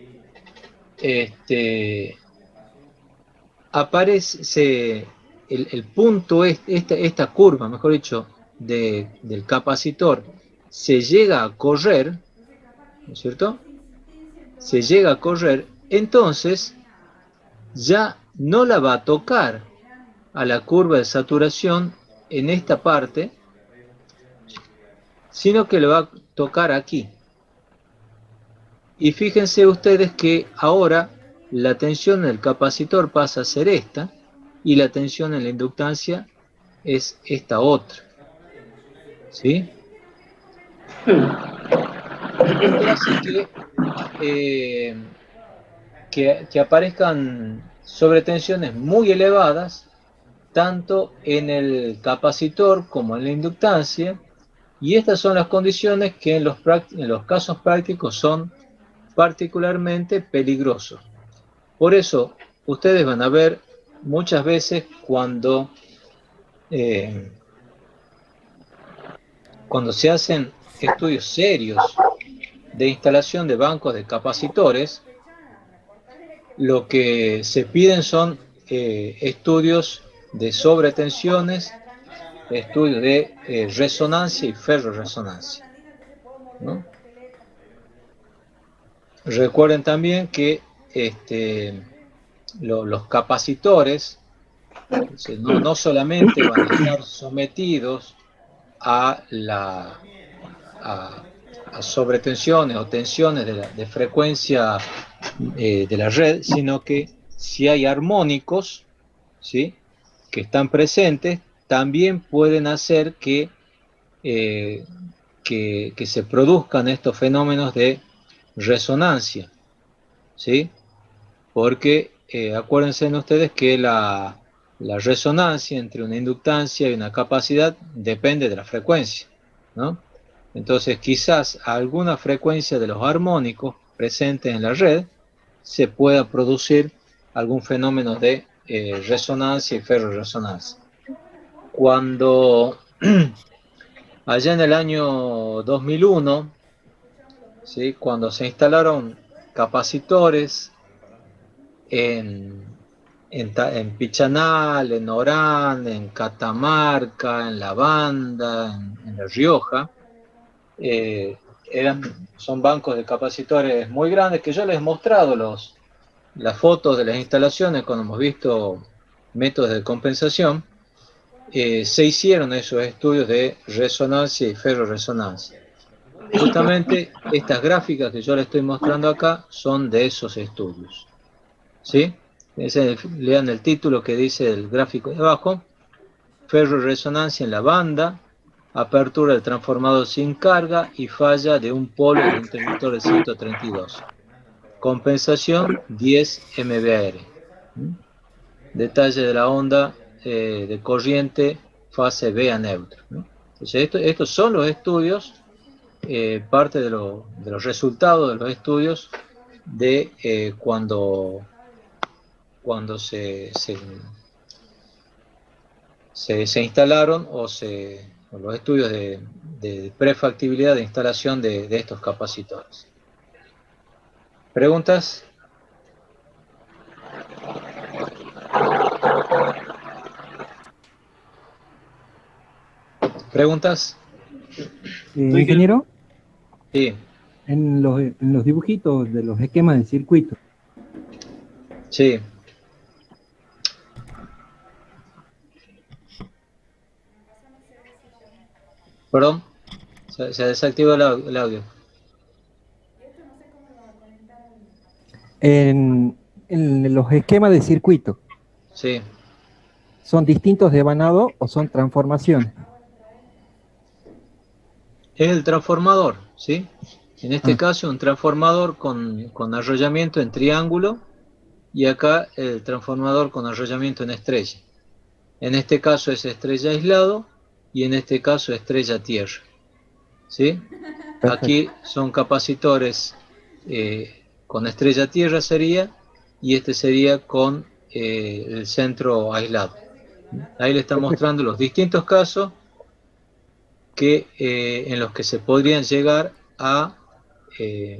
A: Aparece el punto, esta curva, mejor dicho, del capacitor, se llega a correr, ¿no es cierto? Se llega a correr, entonces ya no la va a tocar a la curva de saturación en esta parte, sino que le va a tocar aquí. Y fíjense ustedes que ahora la tensión del capacitor pasa a ser esta, y la tensión en la inductancia es esta otra. ¿Sí? Esto hace que aparezcan sobretensiones muy elevadas, tanto en el capacitor como en la inductancia, y estas son las condiciones que en los casos prácticos son particularmente peligrosos. Por eso, ustedes van a ver muchas veces cuando se hacen estudios serios de instalación de bancos de capacitores, lo que se piden son estudios de sobretensiones, estudios de resonancia y ferroresonancia, ¿no? Recuerden también que los capacitores no solamente van a estar sometidos a sobretensiones o tensiones de frecuencia de la red, sino que si hay armónicos, ¿sí?, que están presentes, también pueden hacer que se produzcan estos fenómenos de resonancia, ¿sí? Porque acuérdense ustedes que la resonancia entre una inductancia y una capacidad depende de la frecuencia, ¿no? Entonces quizás a alguna frecuencia de los armónicos presentes en la red se pueda producir algún fenómeno de resonancia y ferroresonancia. Cuando allá en el año 2001, ¿sí?, cuando se instalaron capacitores en Pichanal, en Orán, en Catamarca, en La Banda, en La Rioja, son bancos de capacitores muy grandes que yo les he mostrado las fotos de las instalaciones cuando hemos visto métodos de compensación. Se hicieron esos estudios de resonancia y ferroresonancia. Justamente estas gráficas que yo les estoy mostrando acá son de esos estudios, ¿sí? Lean el título que dice el gráfico de abajo: ferroresonancia en la banda, apertura del transformador sin carga y falla de un polo del interruptor de 132. Compensación 10 MVAR. Detalle de la onda de corriente fase B a neutro, ¿no? Entonces, estos son los estudios, parte de los resultados de los estudios de cuando se instalaron o los estudios de prefactibilidad de instalación de estos capacitores. ¿Preguntas? ¿Preguntas?
C: Ingeniero,
A: Sí.
C: en los dibujitos de los esquemas de circuito,
A: Sí. Perdón, se desactivó el audio.
C: en los esquemas de circuito,
A: Sí.
C: ¿son distintos de vanado o son transformaciones?
A: Es el transformador, ¿sí? En este caso, un transformador con arrollamiento en triángulo, y acá el transformador con arrollamiento en estrella. En este caso es estrella aislado y en este caso estrella tierra, ¿sí?
C: Perfecto.
A: Aquí son capacitores con estrella tierra sería, y este sería con el centro aislado. Ahí le está mostrando los distintos casos en los que se podrían llegar a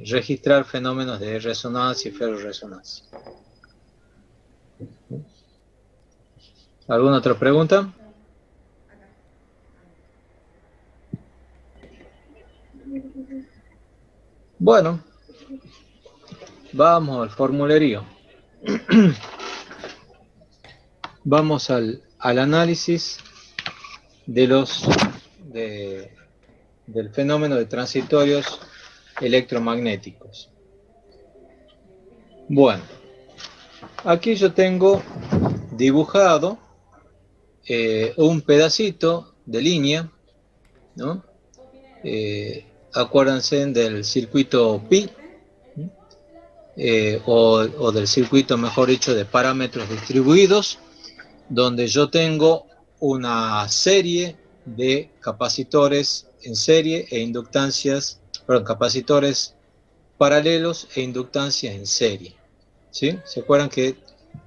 A: registrar fenómenos de resonancia y ferroresonancia. ¿Alguna otra pregunta? Bueno, vamos al formulario. Vamos al al análisis de del fenómeno de transitorios electromagnéticos. Bueno, aquí yo tengo dibujado un pedacito de línea, ¿no? Acuérdense del circuito pi, o del circuito, mejor dicho, de parámetros distribuidos, donde yo tengo una serie de capacitores en serie e inductancias, perdón, capacitores paralelos e inductancias en serie, ¿sí? ¿Se acuerdan que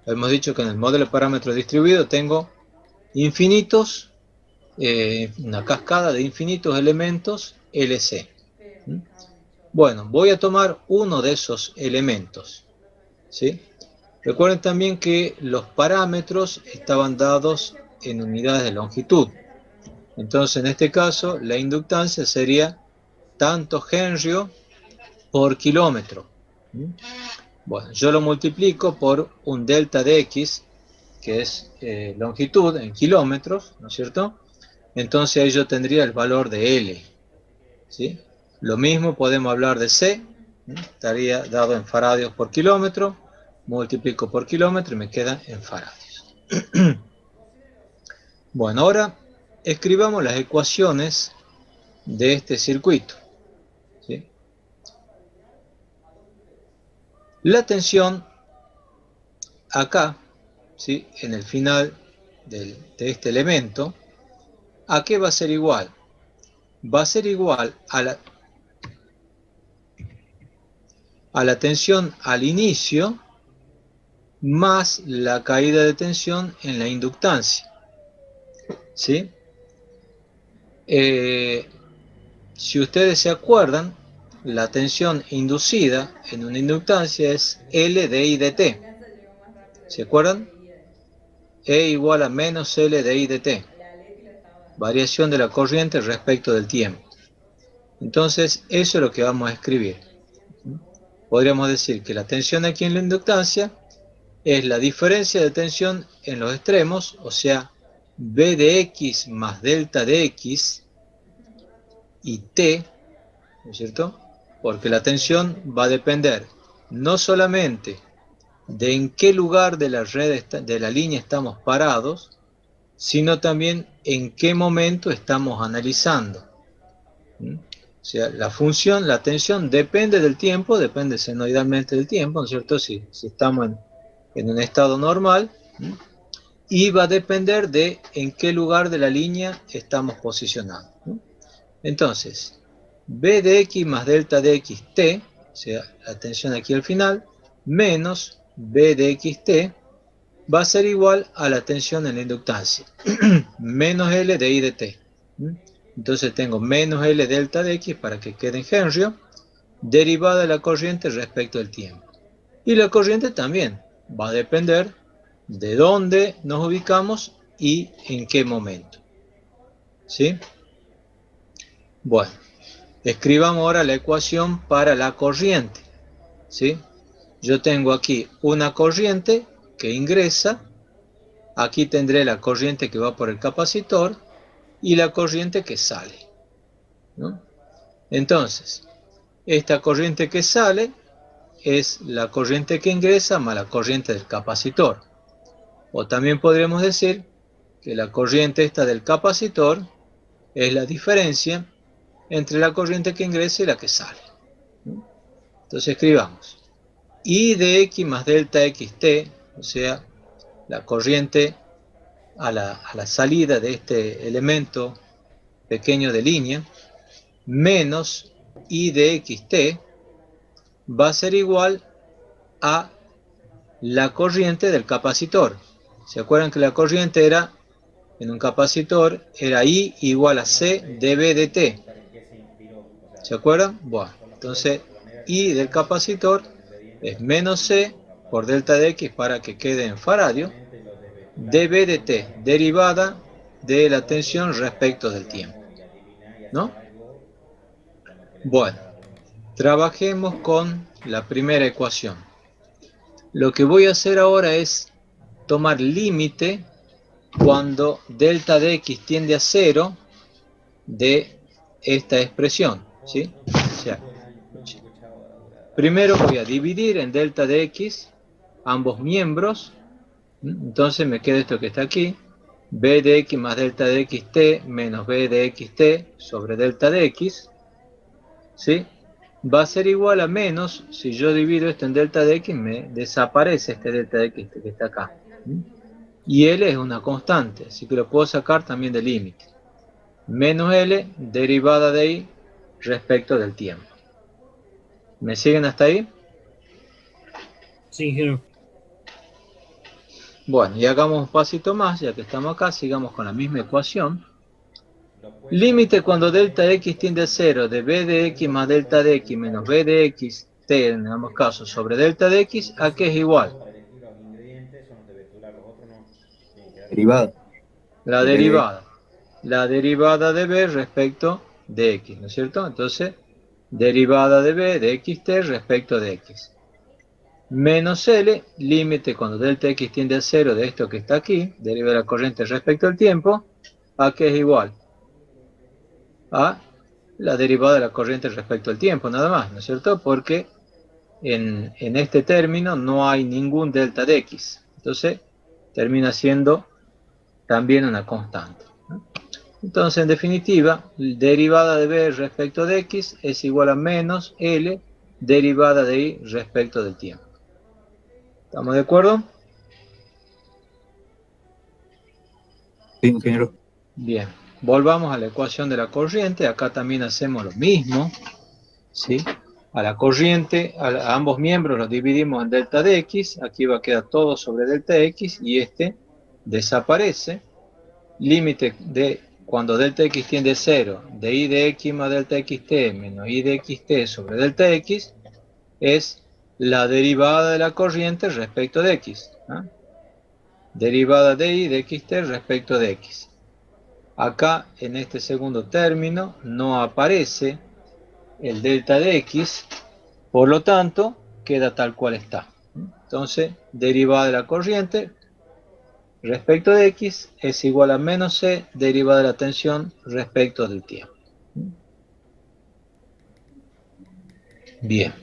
A: hemos dicho que en el modelo de parámetros distribuidos tengo infinitos, una cascada de infinitos elementos LC? Bueno, voy a tomar uno de esos elementos, ¿sí? Recuerden también que los parámetros estaban dados en unidades de longitud. Entonces, en este caso, la inductancia sería tanto henrio por kilómetro. Bueno, yo lo multiplico por un delta de x, que es longitud en kilómetros, ¿no es cierto? Entonces ahí yo tendría el valor de L, ¿sí? Lo mismo podemos hablar de C, estaría dado en faradios por kilómetro, multiplico por kilómetro y me queda en faradios. Bueno, ahora escribamos las ecuaciones de este circuito, ¿sí? La tensión acá, ¿sí?, en el final de este elemento, ¿a qué va a ser igual? Va a ser igual a la tensión al inicio más la caída de tensión en la inductancia, ¿sí? Si ustedes se acuerdan, la tensión inducida en una inductancia es L de I de T. ¿Se acuerdan? E igual a menos L de I de T. Variación de la corriente respecto del tiempo. Entonces, eso es lo que vamos a escribir. Podríamos decir que la tensión aquí en la inductancia es la diferencia de tensión en los extremos, o sea, B de X más delta de X y T, ¿no es cierto? Porque la tensión va a depender no solamente de en qué lugar de la red, de la línea estamos parados, sino también en qué momento estamos analizando. O sea, la función, la tensión depende del tiempo, depende senoidalmente del tiempo, ¿no es cierto? Si estamos en un estado normal, y va a depender de en qué lugar de la línea estamos posicionados, ¿no? Entonces, B de X más delta de XT, o sea, la tensión aquí al final, menos B de XT, va a ser igual a la tensión en la inductancia, menos L de I de T. Entonces tengo menos L delta de X para que quede en henrio, derivada de la corriente respecto al tiempo. Y la corriente también va a depender de dónde nos ubicamos y en qué momento, ¿sí? Bueno, escribamos ahora la ecuación para la corriente, ¿sí? Yo tengo aquí una corriente que ingresa, aquí tendré la corriente que va por el capacitor y la corriente que sale, ¿no? Entonces, esta corriente que sale es la corriente que ingresa más la corriente del capacitor. O también podríamos decir que la corriente esta del capacitor es la diferencia entre la corriente que ingresa y la que sale. Entonces escribamos I de X más delta XT, o sea, la corriente a la salida de este elemento pequeño de línea, menos I de XT, va a ser igual a la corriente del capacitor. ¿Se acuerdan que la corriente era, en un capacitor, era I igual a C dB de T? ¿Se acuerdan? Bueno, entonces I del capacitor es menos C por delta de X para que quede en faradio, dB de T, derivada de la tensión respecto del tiempo, ¿no? Bueno, trabajemos con la primera ecuación. Lo que voy a hacer ahora es tomar límite cuando delta de x tiende a 0 de esta expresión, ¿sí? O sea, primero voy a dividir en delta de x ambos miembros, entonces me queda esto que está aquí, b de x más delta de xt menos b de xt sobre delta de x, ¿sí? Va a ser igual a menos, si yo divido esto en delta de x, me desaparece este delta de x que está acá. Y L es una constante, así que lo puedo sacar también del límite. Menos L, derivada de I respecto del tiempo. ¿Me siguen hasta ahí?
G: Sí, ingeniero.
A: Bueno, y hagamos un pasito más, ya que estamos acá, sigamos con la misma ecuación. Límite cuando delta de x tiende a 0 de b de x más delta de x menos b de x t, en ambos casos, sobre delta de x, ¿a qué es igual?
F: Derivada.
A: La
F: De B de
A: derivada. La derivada de b respecto de x, ¿no es cierto? Entonces, derivada de b de xt respecto de x. Menos L, límite cuando delta x tiende a 0 de esto que está aquí, deriva de la corriente respecto al tiempo, ¿a qué es igual? A la derivada de la corriente respecto al tiempo, nada más, ¿no es cierto? Porque en este término no hay ningún delta de x. Entonces, termina siendo también una constante, ¿no? Entonces, en definitiva, derivada de b respecto de x es igual a menos L derivada de y respecto del tiempo. ¿Estamos de acuerdo?
F: Sí, ingeniero.
A: Bien, volvamos a la ecuación de la corriente. Acá también hacemos lo mismo, ¿sí? A la corriente, a ambos miembros los dividimos en delta de x. Aquí va a quedar todo sobre delta de x y este desaparece. Límite de cuando delta x tiende a 0 de y de x más delta xt menos y de xt sobre delta x es la derivada de la corriente respecto de x, ¿no? Derivada de y de xt respecto de x. Acá en este segundo término no aparece el delta de x, por lo tanto queda tal cual está. Entonces, derivada de la corriente respecto de x es igual a menos c derivada de la tensión respecto del tiempo. Bien.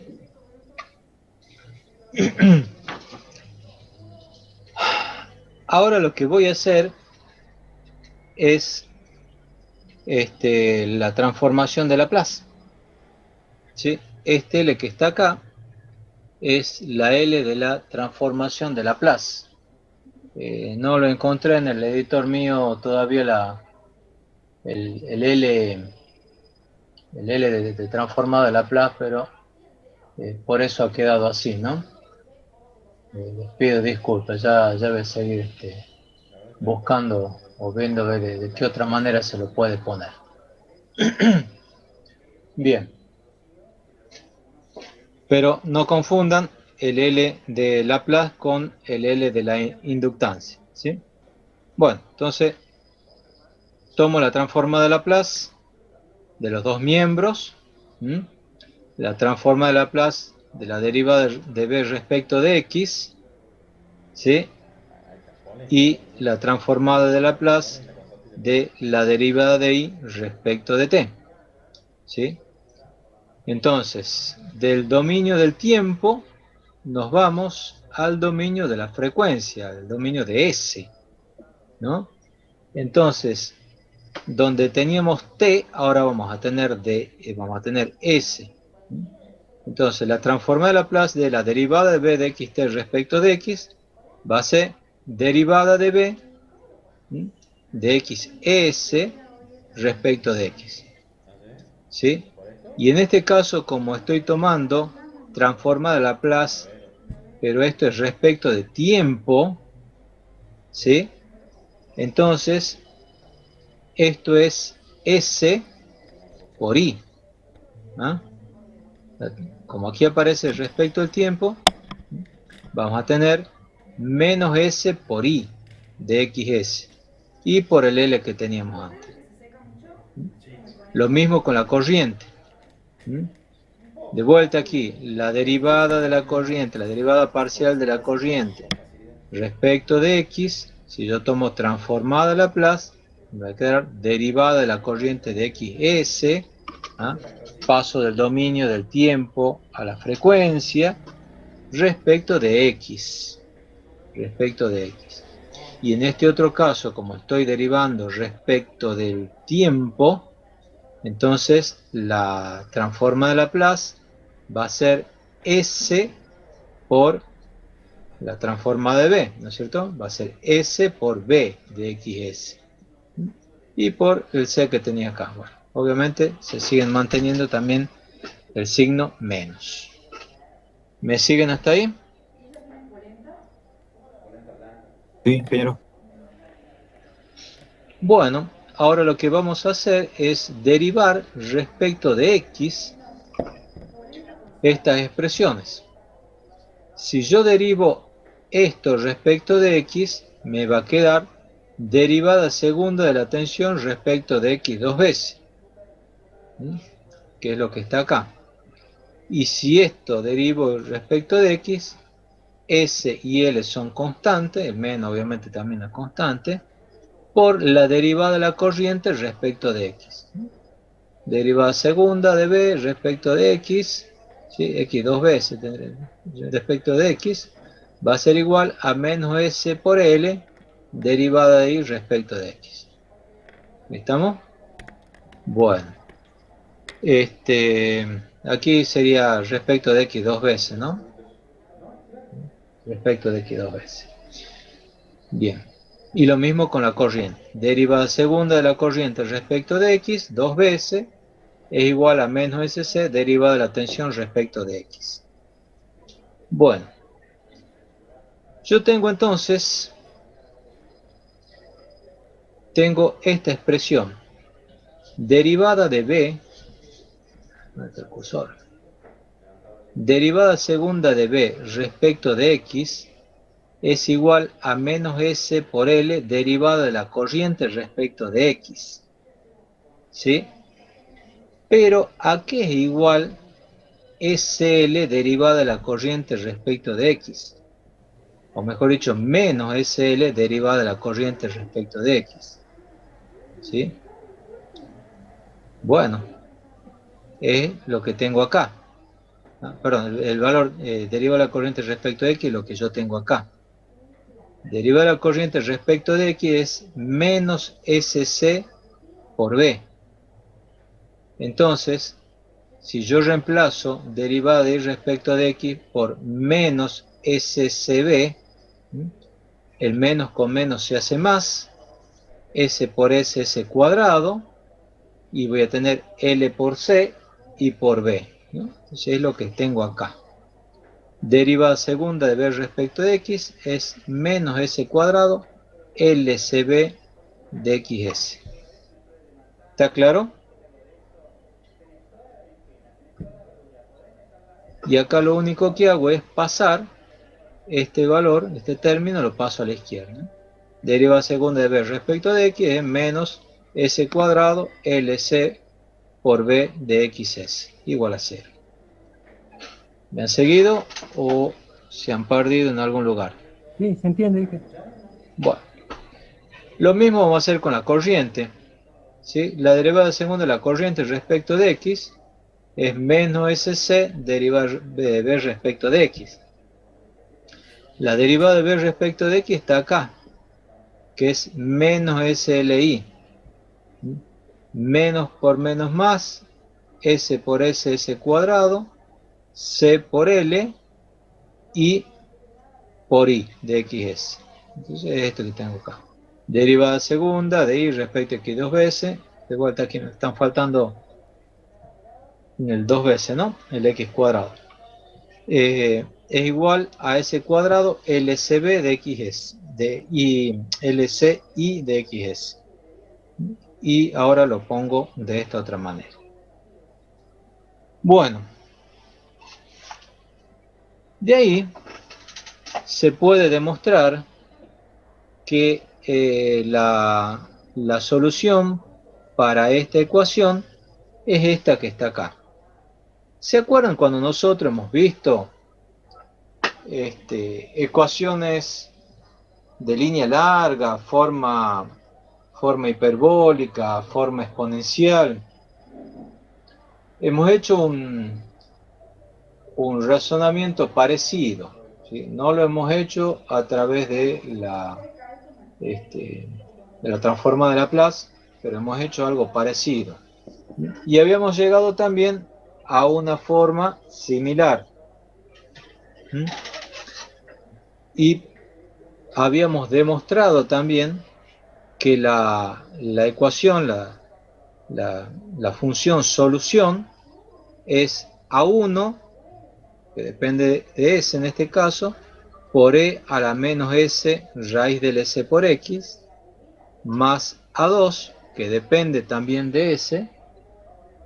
A: Ahora lo que voy a hacer es la transformación de Laplace, ¿sí? Este L que está acá es la L de la transformación de Laplace. No lo encontré en el editor mío todavía el L de transformado de Laplace, pero por eso ha quedado así, ¿no? Les pido disculpas, ya voy a seguir buscando o viendo de qué otra manera se lo puede poner. Bien, pero no confundan el L de Laplace con el L de la inductancia, ¿sí? Bueno, entonces tomo la transforma de Laplace de los dos miembros, la transforma de Laplace de la derivada de b respecto de x, ¿sí? Y la transformada de Laplace de la derivada de y respecto de t, ¿sí? Entonces, del dominio del tiempo nos vamos al dominio de la frecuencia, el dominio de S, ¿no? Entonces, donde teníamos t, ahora vamos a tener S. Entonces, la transformada de Laplace de la derivada de b de xt respecto de x va a ser derivada de b de xs respecto de x, ¿sí? Y en este caso, como estoy tomando transformada de Laplace, pero esto es respecto de tiempo, ¿sí? Entonces, esto es S por I, ¿no? Como aquí aparece respecto al tiempo, vamos a tener menos S por I de XS y por el L que teníamos antes. Lo mismo con la corriente. De vuelta aquí, la derivada de la corriente, la derivada parcial de la corriente respecto de X Si yo tomo transformada de Laplace, me va a quedar derivada de la corriente de XS, ¿ah? Paso del dominio del tiempo a la frecuencia respecto de X. Respecto de X. Y en este otro caso, como estoy derivando respecto del tiempo, entonces la transforma de Laplace va a ser S por la transforma de B, ¿no es cierto? Va a ser S por B de XS. Y por el C que tenía acá. Bueno, obviamente se siguen manteniendo también el signo menos. ¿Me siguen hasta ahí?
F: Sí, ingeniero.
A: Bueno, ahora lo que vamos a hacer es derivar respecto de X estas expresiones. Si yo derivo esto respecto de X, me va a quedar derivada segunda de la tensión respecto de X dos veces, que es lo que está acá. Y si esto derivo respecto de X, S y L son constantes, el menos obviamente también es constante, por la derivada de la corriente respecto de X. Derivada segunda de B respecto de X, ¿sí? X dos veces respecto de X, va a ser igual a menos S por L, derivada de Y respecto de X. ¿Estamos? Bueno. Aquí sería respecto de X dos veces, ¿no? Respecto de X dos veces. Bien. Y lo mismo con la corriente. Derivada segunda de la corriente respecto de X, dos veces, es igual a menos SC derivada de la tensión respecto de X. Bueno. Yo tengo entonces, esta expresión. Derivada de B, ¿dónde está el cursor? Derivada segunda de B respecto de X es igual a menos S por L derivada de la corriente respecto de X. ¿Sí? Pero ¿a qué es igual SL derivada de la corriente respecto de X? O mejor dicho, menos SL derivada de la corriente respecto de X. ¿Sí? Bueno, es lo que tengo acá. Perdón, el valor derivada de la corriente respecto de X es lo que yo tengo acá. Derivada de la corriente respecto de X es menos SC por B. Entonces, si yo reemplazo derivada de Y respecto de X por menos SCB, el menos con menos se hace más, S por S es cuadrado, y voy a tener L por C y por B, ¿no? Entonces es lo que tengo acá. Derivada segunda de B respecto de X es menos S cuadrado LCB de XS. ¿Está claro? Y acá lo único que hago es pasar este valor, este término lo paso a la izquierda. Derivada segunda de B respecto de X es menos S cuadrado LC por B de XS, igual a 0. ¿Me han seguido o se han perdido en algún lugar?
C: Sí, se entiende.
A: Bueno, lo mismo vamos a hacer con la corriente. ¿Sí? La derivada segunda de la corriente respecto de X es menos SC derivada de B respecto de X. La derivada de B respecto de X está acá, que es menos SLI. Menos por menos más, S por S cuadrado, C por L y por I de XS. Entonces es esto que tengo acá. Derivada segunda de Y respecto a X dos veces. De vuelta aquí me están faltando el dos veces, ¿no? El X cuadrado. Es igual a S cuadrado LCB de XS. Y LCI de XS. Y ahora lo pongo de esta otra manera. Bueno. De ahí se puede demostrar que la solución para esta ecuación es esta que está acá. ¿Se acuerdan cuando nosotros hemos visto ecuaciones de línea larga, forma hiperbólica, forma exponencial. Hemos hecho un razonamiento parecido, ¿sí? No lo hemos hecho a través de la transforma de Laplace, pero hemos hecho algo parecido. Y habíamos llegado también a una forma similar. Y habíamos demostrado también que la ecuación, la función solución es A1, que depende de S en este caso, por E a la menos S raíz del S por X, más A2, que depende también de S,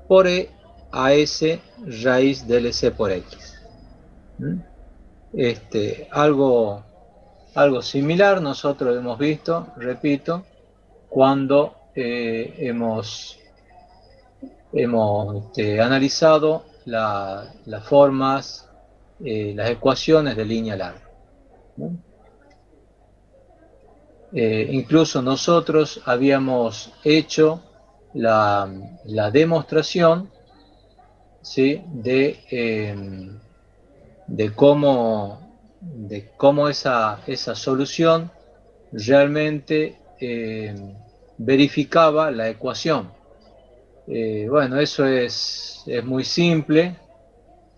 A: por E a S raíz del S por X. Algo similar nosotros hemos visto, repito, cuando hemos analizado las formas, las ecuaciones de línea larga, ¿no? Incluso nosotros habíamos hecho la demostración, ¿sí?, de cómo esa solución realmente verificaba la ecuación. Bueno, eso es muy simple.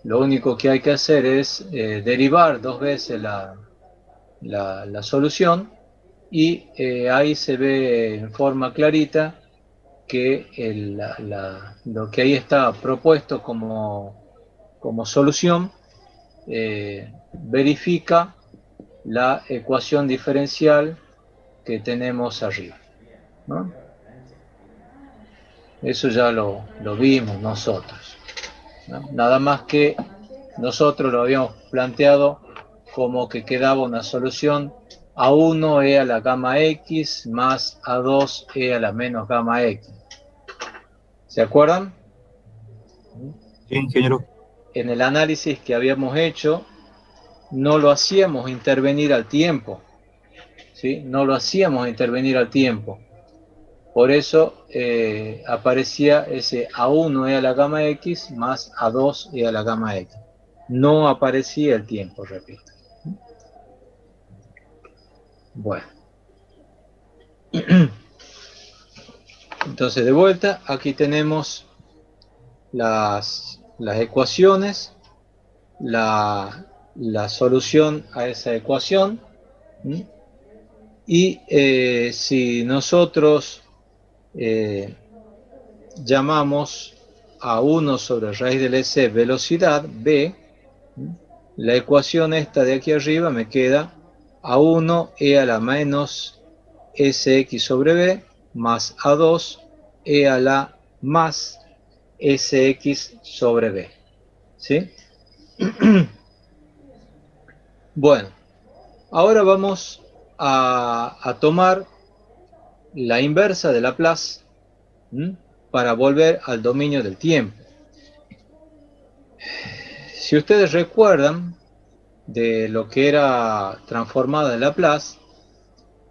A: Lo único que hay que hacer es derivar 2 veces la solución, y ahí se ve en forma clarita que lo que ahí está propuesto como solución verifica la ecuación diferencial que tenemos arriba, ¿no? Eso ya lo vimos nosotros, ¿no? Nada más que nosotros lo habíamos planteado como que quedaba una solución A1 e a la gamma X más A2 e a la menos gamma X. ¿Se acuerdan?
F: Sí, ingeniero.
A: En el análisis que habíamos hecho, no lo hacíamos intervenir al tiempo, ¿sí? No lo hacíamos intervenir al tiempo. Por eso aparecía ese A1 e a la gamma X más A2 e a la gamma X. No aparecía el tiempo, repito. Bueno. Entonces, de vuelta, aquí tenemos las ecuaciones, la solución a esa ecuación. Y si nosotros llamamos a 1 sobre raíz del S velocidad, B, la ecuación esta de aquí arriba me queda A1 e a la menos Sx sobre B más A2 e a la más Sx sobre B. ¿Sí? Bueno, ahora vamos a tomar la inversa de Laplace para volver al dominio del tiempo. Si ustedes recuerdan de lo que era transformada de Laplace,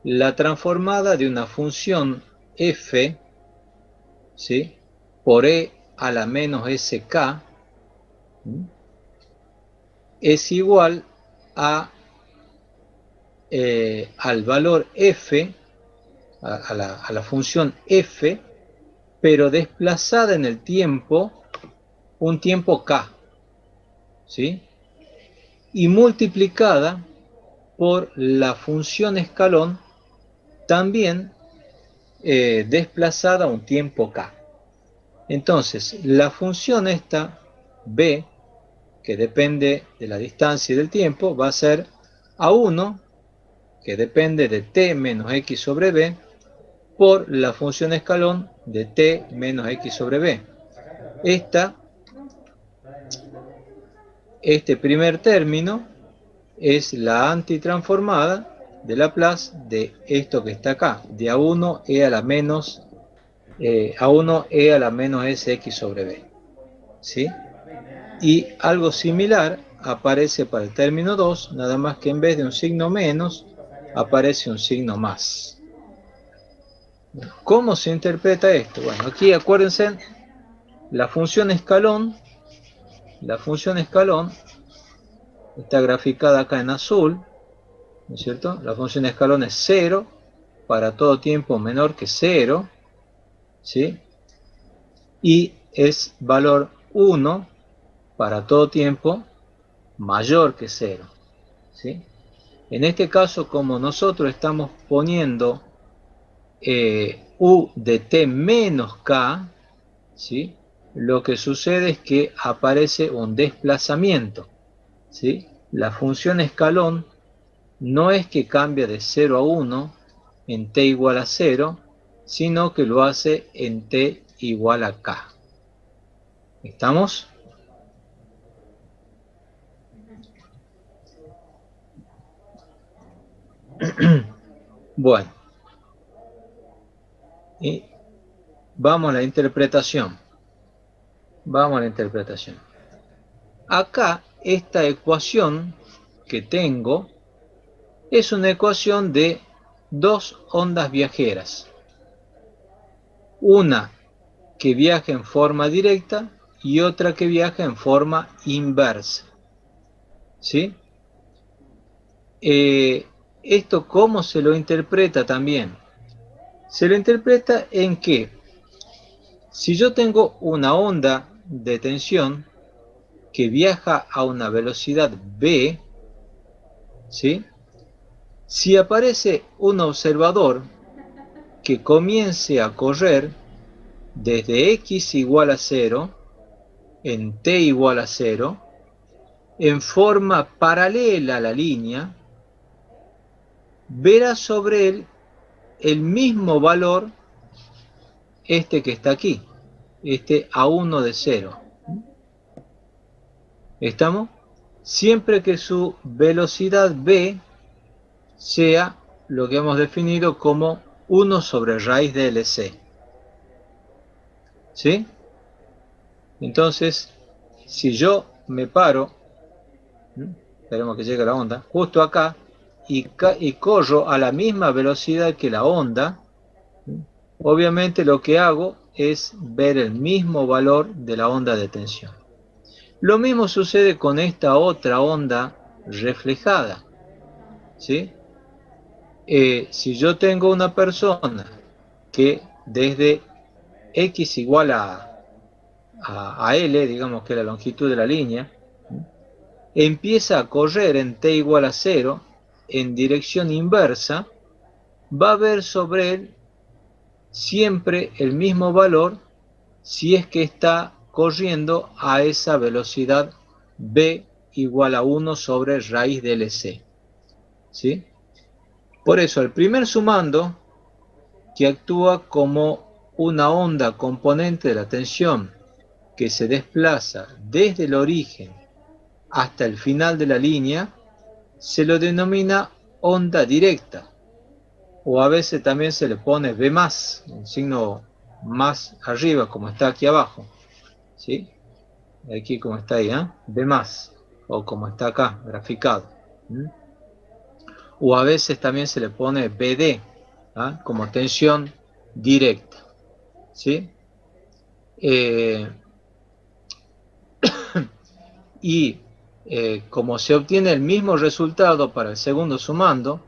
A: la transformada de una función f, ¿sí?, por e a la menos sk es igual al valor f, a la función f, pero desplazada en el tiempo, un tiempo k, ¿sí?, y multiplicada por la función escalón, también desplazada un tiempo k. Entonces, la función esta, b, que depende de la distancia y del tiempo, va a ser a1, que depende de t menos x sobre b, por la función escalón de t menos x sobre b. Este primer término es la antitransformada de Laplace de esto que está acá, de a1 e a la menos a1 e a la menos sx sobre b, ¿sí? Y algo similar aparece para el término 2, nada más que en vez de un signo menos aparece un signo más. ¿Cómo se interpreta esto? Bueno, aquí acuérdense, la función escalón está graficada acá en azul, ¿no es cierto? La función escalón es 0 para todo tiempo menor que 0, ¿sí? Y es valor 1 para todo tiempo mayor que 0, ¿sí? En este caso, como nosotros estamos poniendo u de t menos k, ¿sí? Lo que sucede es que aparece un desplazamiento, ¿sí? La función escalón no es que cambia de 0 a 1 en t igual a 0, sino que lo hace en t igual a k. ¿Estamos? Bueno, y vamos a la interpretación. Acá, esta ecuación que tengo es una ecuación de dos ondas viajeras. Una que viaja en forma directa y otra que viaja en forma inversa. ¿Sí? ¿Esto cómo se lo interpreta también? Se lo interpreta en que si yo tengo una onda de tensión que viaja a una velocidad v, ¿sí? Si aparece un observador que comience a correr desde x igual a 0 en t igual a 0 en forma paralela a la línea, verá sobre él el mismo valor este que está aquí, este A1 de 0. ¿Estamos? Siempre que su velocidad v sea lo que hemos definido como 1 sobre raíz de LC. ¿Sí? Entonces, si yo me paro, esperemos que llegue la onda, justo acá, y corro a la misma velocidad que la onda, obviamente lo que hago es ver el mismo valor de la onda de tensión. Lo mismo sucede con esta otra onda reflejada, ¿sí? Si yo tengo una persona que desde x igual a L, digamos que es la longitud de la línea, empieza a correr en t igual a 0 en dirección inversa, va a ver sobre él siempre el mismo valor si es que está corriendo a esa velocidad v igual a 1 sobre raíz de LC. ¿Sí? Por eso el primer sumando, que actúa como una onda componente de la tensión que se desplaza desde el origen hasta el final de la línea, se lo denomina onda directa, o a veces también se le pone V+, un signo más arriba, como está aquí abajo, ¿sí? Aquí como está ahí, V+, o como está acá, graficado. O a veces también se le pone VD, como tensión directa, ¿sí? Como se obtiene el mismo resultado para el segundo sumando,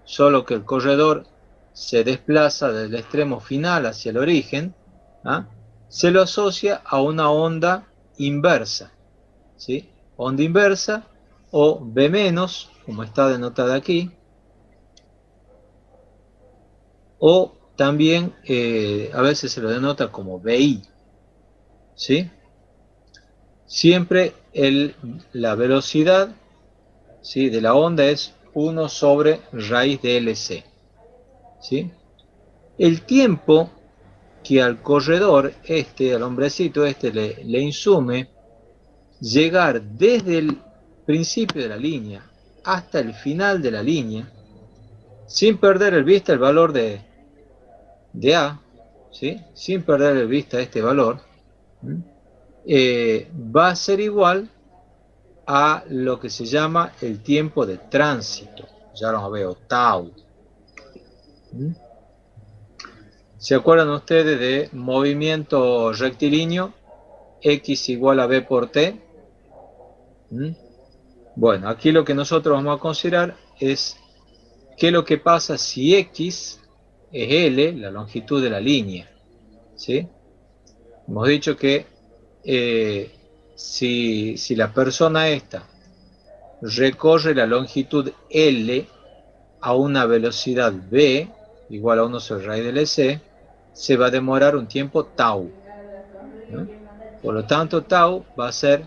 A: solo que el corredor se desplaza del extremo final hacia el origen, se lo asocia a una onda inversa, ¿sí? Onda inversa o V-, como está denotada aquí, o también a veces se lo denota como VI, ¿sí? Siempre la velocidad, ¿sí?, de la onda es 1 sobre raíz de LC. ¿Sí? El tiempo que al corredor al hombrecito le insume llegar desde el principio de la línea hasta el final de la línea, sin perder de vista el valor de A, ¿sí?, sin perder de vista este valor, va a ser igual a lo que se llama el tiempo de tránsito. ya lo veo, tau. ¿Se acuerdan ustedes de movimiento rectilíneo? X igual a B por T. Bueno, aquí lo que nosotros vamos a considerar es qué es lo que pasa si X es L, la longitud de la línea. ¿Sí? Hemos dicho que si la persona esta recorre la longitud L a una velocidad V igual a 1 sobre raíz de LC, se va a demorar un tiempo tau. ¿No? Por lo tanto, tau va a ser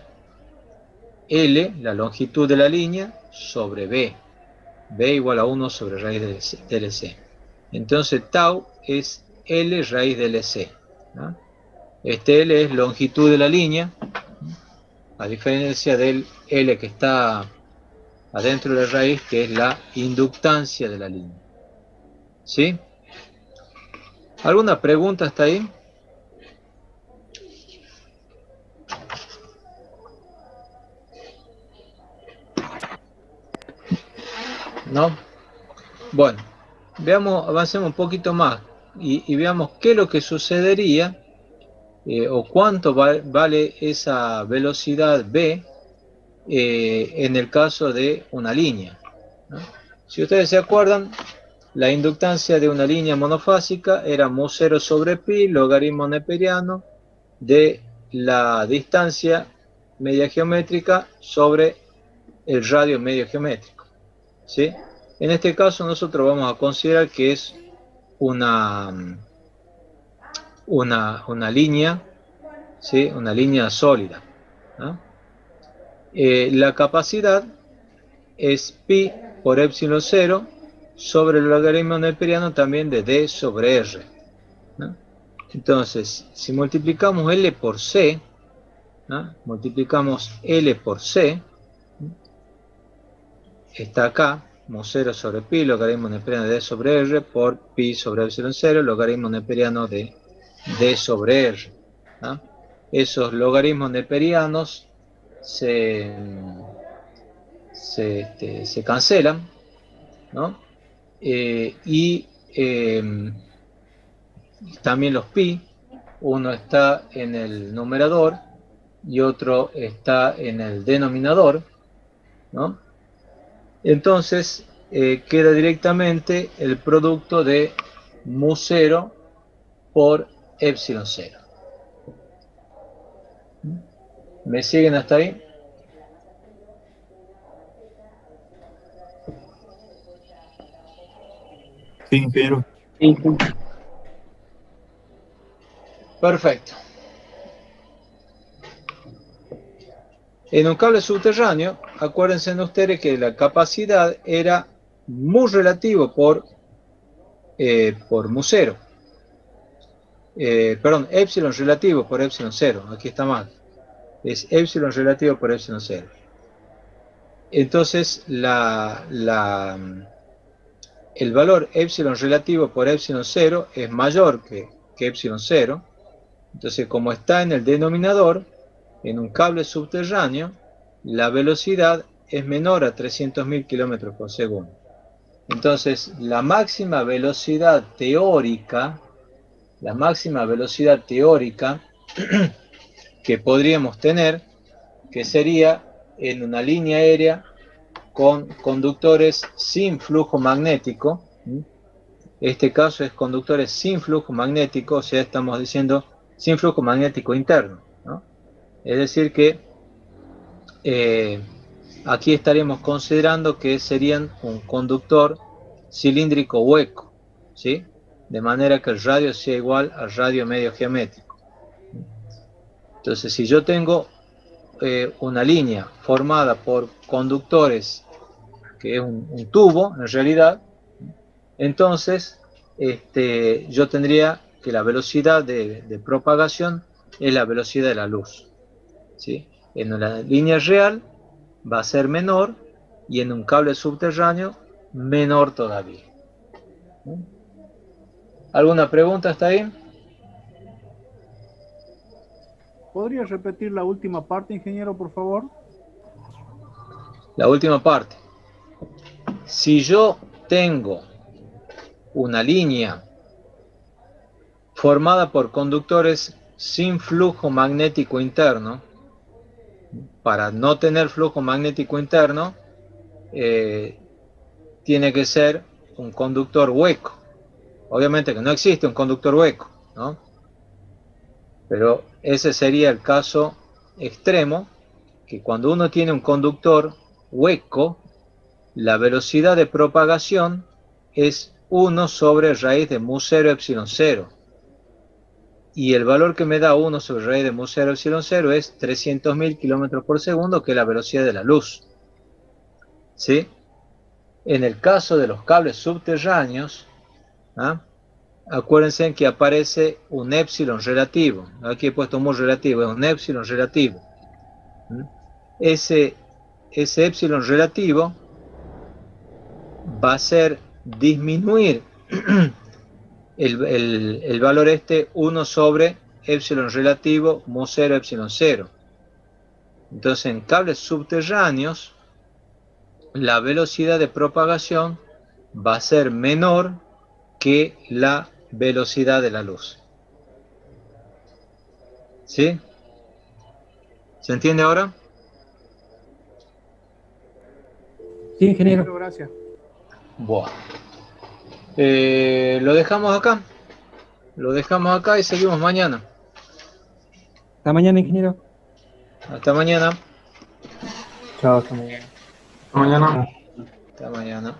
A: L, la longitud de la línea, sobre B. B igual a 1 sobre raíz de LC. Entonces, tau es L raíz de LC. ¿No? Este L es longitud de la línea, a diferencia del L que está adentro de la raíz, que es la inductancia de la línea. ¿Sí? ¿Alguna pregunta hasta ahí? ¿No? Bueno, veamos, avancemos un poquito más y veamos qué es lo que sucedería o cuánto vale esa velocidad B en el caso de una línea, ¿no? Si ustedes se acuerdan, la inductancia de una línea monofásica era mu0 sobre pi, logaritmo neperiano de la distancia media geométrica sobre el radio medio geométrico. ¿Sí? En este caso nosotros vamos a considerar que es una línea, ¿sí? Una línea sólida, ¿no? La capacidad es pi por epsilon 0 sobre el logaritmo neperiano también de d sobre r, ¿no? Entonces, si multiplicamos L por C, ¿no? Multiplicamos L por C, está acá, mu0 sobre pi, logaritmo neperiano de d sobre r, por pi sobre epsilon 0, logaritmo neperiano de d sobre r, ¿no? Esos logaritmos neperianos se cancelan, ¿no? Y también los pi, uno está en el numerador y otro está en el denominador, ¿no? Entonces queda directamente el producto de mu0 por epsilon 0. ¿Me siguen hasta ahí?
F: Sí, ingeniero.
A: Perfecto. En un cable subterráneo, acuérdense ustedes que la capacidad era mu relativo por mu0. Perdón, epsilon relativo por epsilon 0. Aquí está mal. Es epsilon relativo por epsilon 0. Entonces, el valor epsilon relativo por epsilon 0 es mayor que epsilon 0. Entonces, como está en el denominador, en un cable subterráneo, la velocidad es menor a 300.000 kilómetros por segundo. Entonces, la máxima velocidad teórica que podríamos tener, que sería en una línea aérea con conductores sin flujo magnético. Este caso es conductores sin flujo magnético, o sea, estamos diciendo sin flujo magnético interno, ¿no? Es decir que aquí estaríamos considerando que serían un conductor cilíndrico hueco, ¿sí? De manera que el radio sea igual al radio medio geométrico. Entonces, si yo tengo una línea formada por conductores, que es un tubo en realidad, entonces yo tendría que la velocidad de propagación es la velocidad de la luz, ¿sí? En la línea real va a ser menor y en un cable subterráneo menor todavía. ¿Alguna pregunta hasta ahí?
G: ¿Podría repetir la última parte, ingeniero, por favor?
A: La última parte. Si yo tengo una línea formada por conductores sin flujo magnético interno, para no tener flujo magnético interno, tiene que ser un conductor hueco. Obviamente que no existe un conductor hueco, ¿no? Pero ese sería el caso extremo, que cuando uno tiene un conductor hueco, la velocidad de propagación es 1 sobre raíz de mu 0 epsilon 0. Y el valor que me da 1 sobre raíz de mu 0 epsilon 0 es 300.000 kilómetros por segundo, que es la velocidad de la luz. ¿Sí? En el caso de los cables subterráneos, ¿ah? Acuérdense que aparece un epsilon relativo. Aquí he puesto mu relativo, es un epsilon relativo. Ese epsilon relativo va a hacer disminuir el valor 1 sobre epsilon relativo mu 0 epsilon 0. Entonces en cables subterráneos la velocidad de propagación va a ser menor que la velocidad de la luz. ¿Sí? ¿Se entiende ahora?
C: Sí, ingeniero.
G: Gracias.
A: Buah. Lo dejamos acá. Lo dejamos acá y seguimos mañana.
C: Hasta mañana, ingeniero.
A: Hasta mañana.
B: Chao, hasta mañana.
F: Mañana.
A: Hasta mañana.